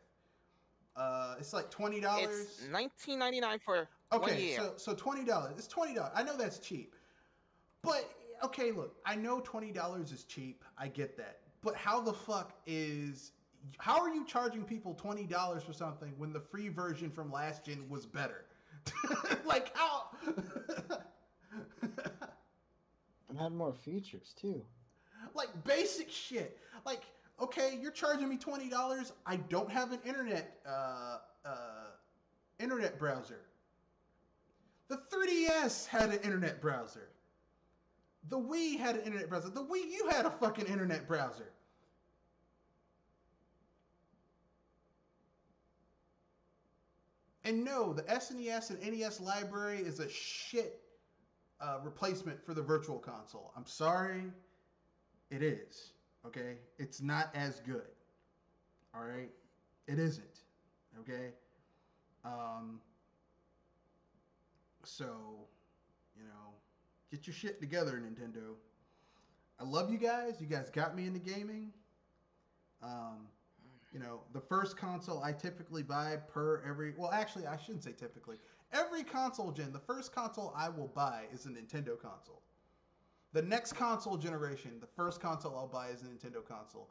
It's like $20. It's $19.99 for 1 year. so $20. It's $20. I know that's cheap, but okay, look. I know $20 is cheap. I get that, but how the fuck is? How are you charging people $20 for something when the free version from last gen was better? Like how? and had more features too. Like basic shit. Like, okay, you're charging me $20. I don't have an internet browser. The 3DS had an internet browser. The Wii had an internet browser. The Wii U had a fucking internet browser. And no, the SNES and NES library is a shit replacement for the Virtual Console. I'm sorry, it is. Okay, it's not as good. All right, it isn't. Okay, um, so you know, get your shit together, Nintendo. I love you guys. You guys got me into gaming. Um, you know, the first console I typically buy per every. Well, actually, I shouldn't say typically. Every console gen, the first console I will buy is a Nintendo console. The next console generation, the first console I'll buy is a Nintendo console.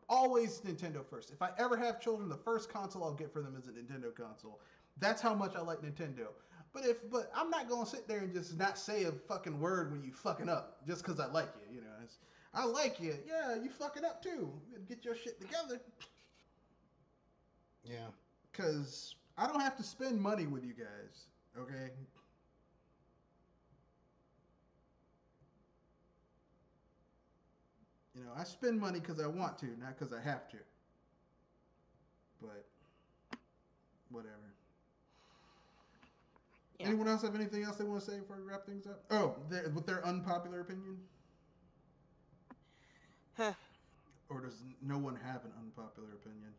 Always Nintendo first. If I ever have children, the first console I'll get for them is a Nintendo console. That's how much I like Nintendo. But I'm not gonna sit there and just not say a fucking word when you fucking up just because I like you. You know, I like you. Yeah, you fucking up too. Get your shit together. Yeah. Because I don't have to spend money with you guys. Okay. You know, I spend money because I want to, not because I have to. But whatever. you know. Anyone else have anything else they want to say before we wrap things up? Oh, with their unpopular opinion? Or does no one have an unpopular opinion?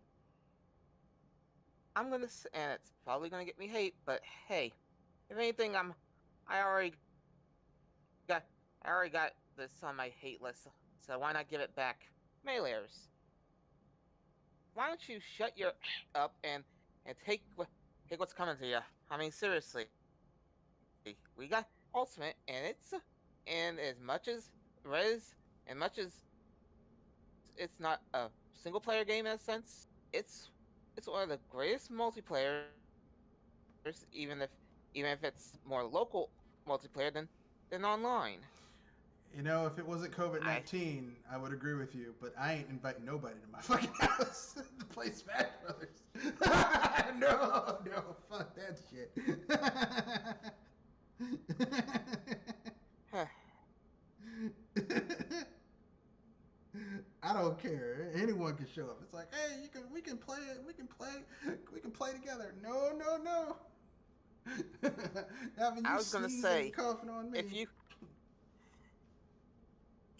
I'm gonna, and it's probably gonna get me hate, but hey, if anything, I already got, I already got this on my hate list, so why not give it back? Mailers, why don't you shut your up and take what's coming to you? I mean, seriously, we got Ultimate, and as much as Res, and much as it's not a single player game in a sense, it's one of the greatest multiplayers, even if it's more local multiplayer than online. You know, if it wasn't COVID-19, I would agree with you, but I ain't inviting nobody to my fucking house to play Smash Brothers. No, fuck that shit. I don't care. Anyone can show up. It's like, hey, we can play it. We can play together. No. Having you I was gonna sneezing say, and coughing on me. if you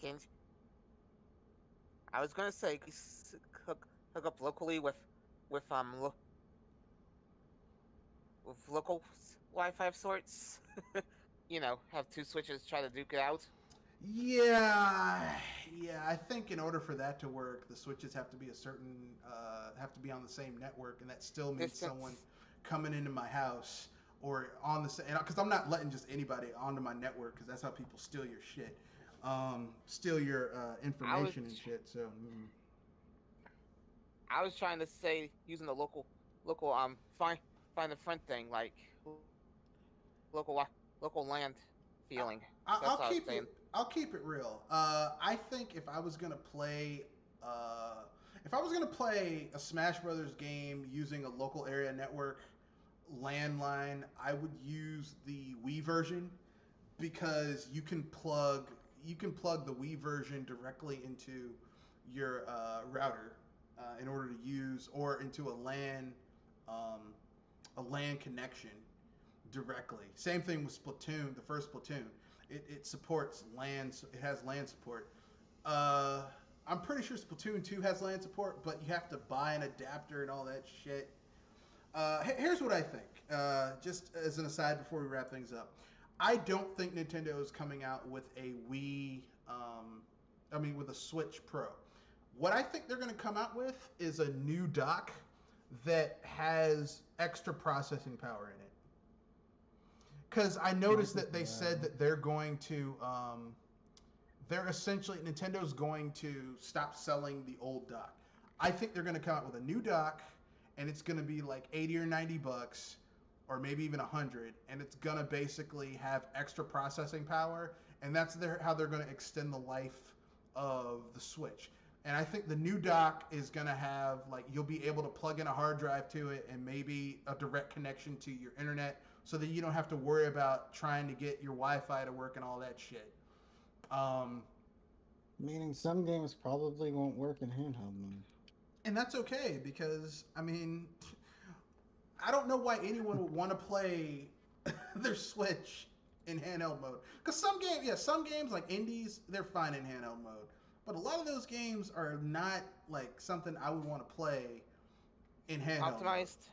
can, I was gonna say hook up locally with with with local Wi-Fi of sorts. You know, have two switches, try to duke it out. Yeah. I think in order for that to work, the switches have to be have to be on the same network, and that still means Distance. someone coming into my house or on the same. Because I'm not letting just anybody onto my network, because that's how people steal your shit, steal your information and shit. So. I was trying to say using the local find a friend thing, like local land feeling. I'll keep it real. I think if I was gonna play a Smash Brothers game using a local area network landline, I would use the Wii version, because you can plug the Wii version directly into your router in order to use, or into a LAN connection directly. Same thing with Splatoon, the first Splatoon. It supports LAN. It has LAN support. I'm pretty sure Splatoon 2 has LAN support, but you have to buy an adapter and all that shit. Here's what I think. Just as an aside before we wrap things up, I don't think Nintendo is coming out with a Wii. With a Switch Pro. What I think they're going to come out with is a new dock that has extra processing power in it. Because I noticed that they said that they're going to, Nintendo's going to stop selling the old dock. I think they're going to come out with a new dock, and it's going to be like $80 or $90, or maybe even $100, and it's going to basically have extra processing power, and that's how they're going to extend the life of the Switch. And I think the new dock is going to have, like, you'll be able to plug in a hard drive to it and maybe a direct connection to your internet, so that you don't have to worry about trying to get your Wi-Fi to work and all that shit. Meaning some games probably won't work in handheld mode. And that's okay, because, I don't know why anyone would want to play their Switch in handheld mode. Because some games like indies, they're fine in handheld mode. But a lot of those games are not like something I would want to play in handheld Optimized. Mode.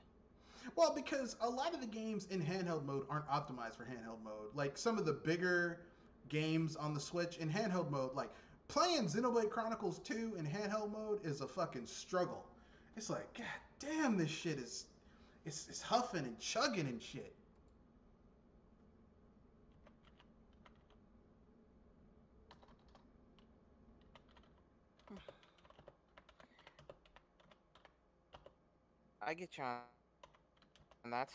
Well, because a lot of the games in handheld mode aren't optimized for handheld mode. Like some of the bigger games on the Switch in handheld mode, like playing Xenoblade Chronicles 2 in handheld mode is a fucking struggle. It's like, god damn, this shit is it's huffing and chugging and shit. I get you on that.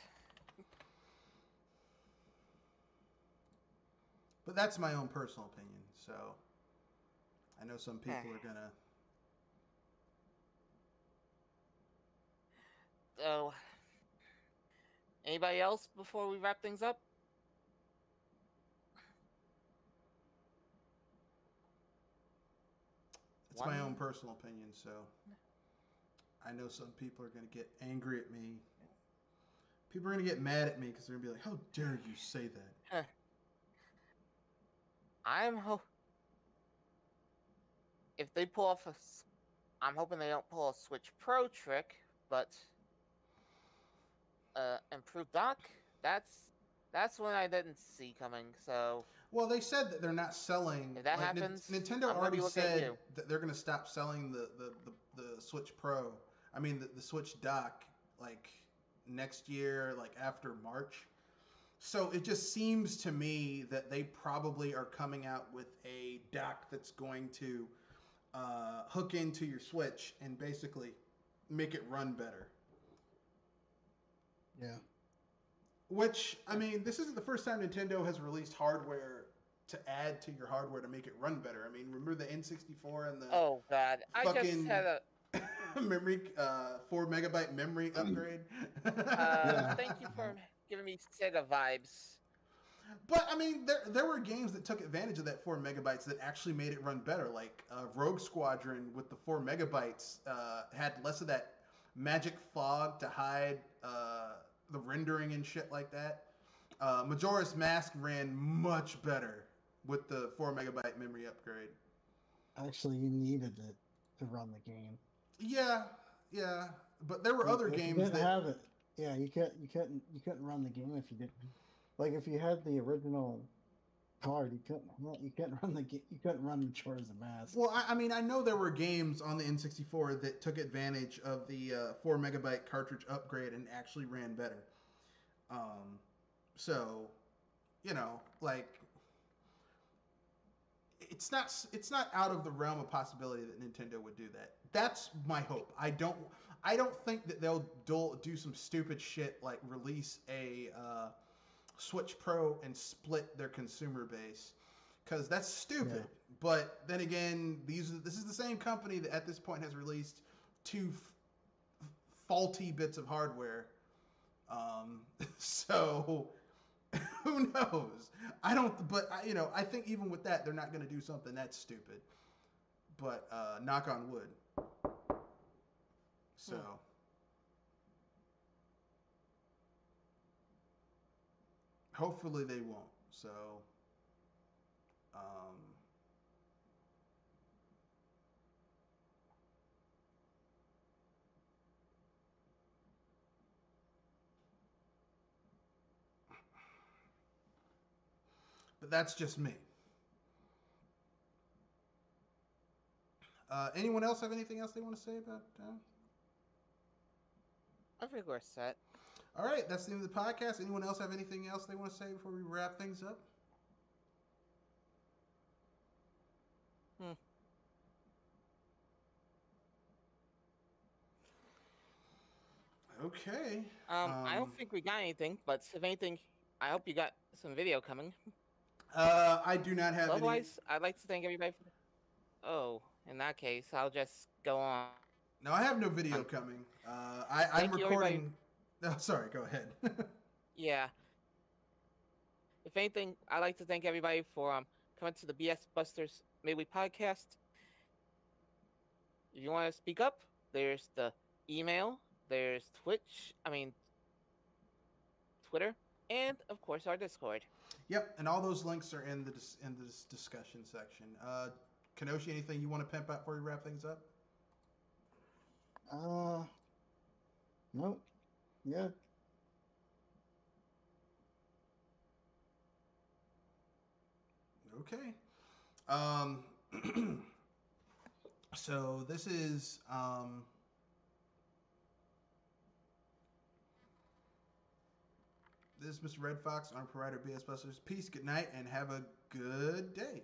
But that's my own personal opinion, so I know some people are gonna. So, anybody else before we wrap things up? It's my own personal opinion, so I know some people are gonna get angry at me People are gonna get mad at me because they're gonna be like, "How dare you say that?" I'm if they pull off I'm hoping they don't pull a Switch Pro trick, but improved dock. That's one I didn't see coming. So Well, they said that they're not selling. if that Like happens, Nintendo I'm gonna already be looking at said you. that they're gonna stop selling the Switch Pro. I mean the Switch dock like next year, like after March. So it just seems to me that they probably are coming out with a dock that's going to hook into your Switch and basically make it run better. Yeah. Which, I mean, this isn't the first time Nintendo has released hardware to add to your hardware to make it run better. I mean, remember the N64 and the Oh God, I just fucking had a memory, 4 megabyte memory upgrade? Yeah. thank you for giving me Sega vibes. But I mean, there were games that took advantage of that 4 megabytes that actually made it run better. Like Rogue Squadron with the 4 megabytes had less of that magic fog to hide the rendering and shit like that. Majora's Mask ran much better with the 4 megabyte memory upgrade. Actually, you needed it to run the game. Yeah, yeah, but there were other If games you didn't that have it, yeah, you couldn't run the game if you didn't. Like if you had the original card, you couldn't run the game. You couldn't run Majora's Mask. Well, I mean, I know there were games on the N64 that took advantage of the 4 megabyte cartridge upgrade and actually ran better. So, you know, like it's not out of the realm of possibility that Nintendo would do that. That's my hope. I don't think that they'll do some stupid shit like release a Switch Pro and split their consumer base because that's stupid. Yeah. But then again, this is the same company that at this point has released two faulty bits of hardware. So who knows? I don't. But I think even with that, they're not going to do something that's stupid. But knock on wood. So. Hopefully they won't. So, um, but that's just me. Anyone else have anything else they want to say about? I think we're set. All right, that's the end of the podcast. Anyone else have anything else they want to say before we wrap things up? Okay. I don't think we got anything, but if anything, I hope you got some video coming. I do not have Otherwise, I'd like to thank everybody for. Oh, in that case, I'll just go on. No, I have no video coming. I'm Thank you, recording. No, sorry. Go ahead. Yeah. If anything, I'd like to thank everybody for coming to the BS Busters Midweek podcast. If you want to speak up, there's the email, there's Twitter, and of course our Discord. Yep, and all those links are in this discussion section. Kenoshi, anything you want to pimp out before we wrap things up? Nope. Yeah. Okay. So this is Mr. Red Fox, our provider BS Busters. Peace, good night, and have a good day.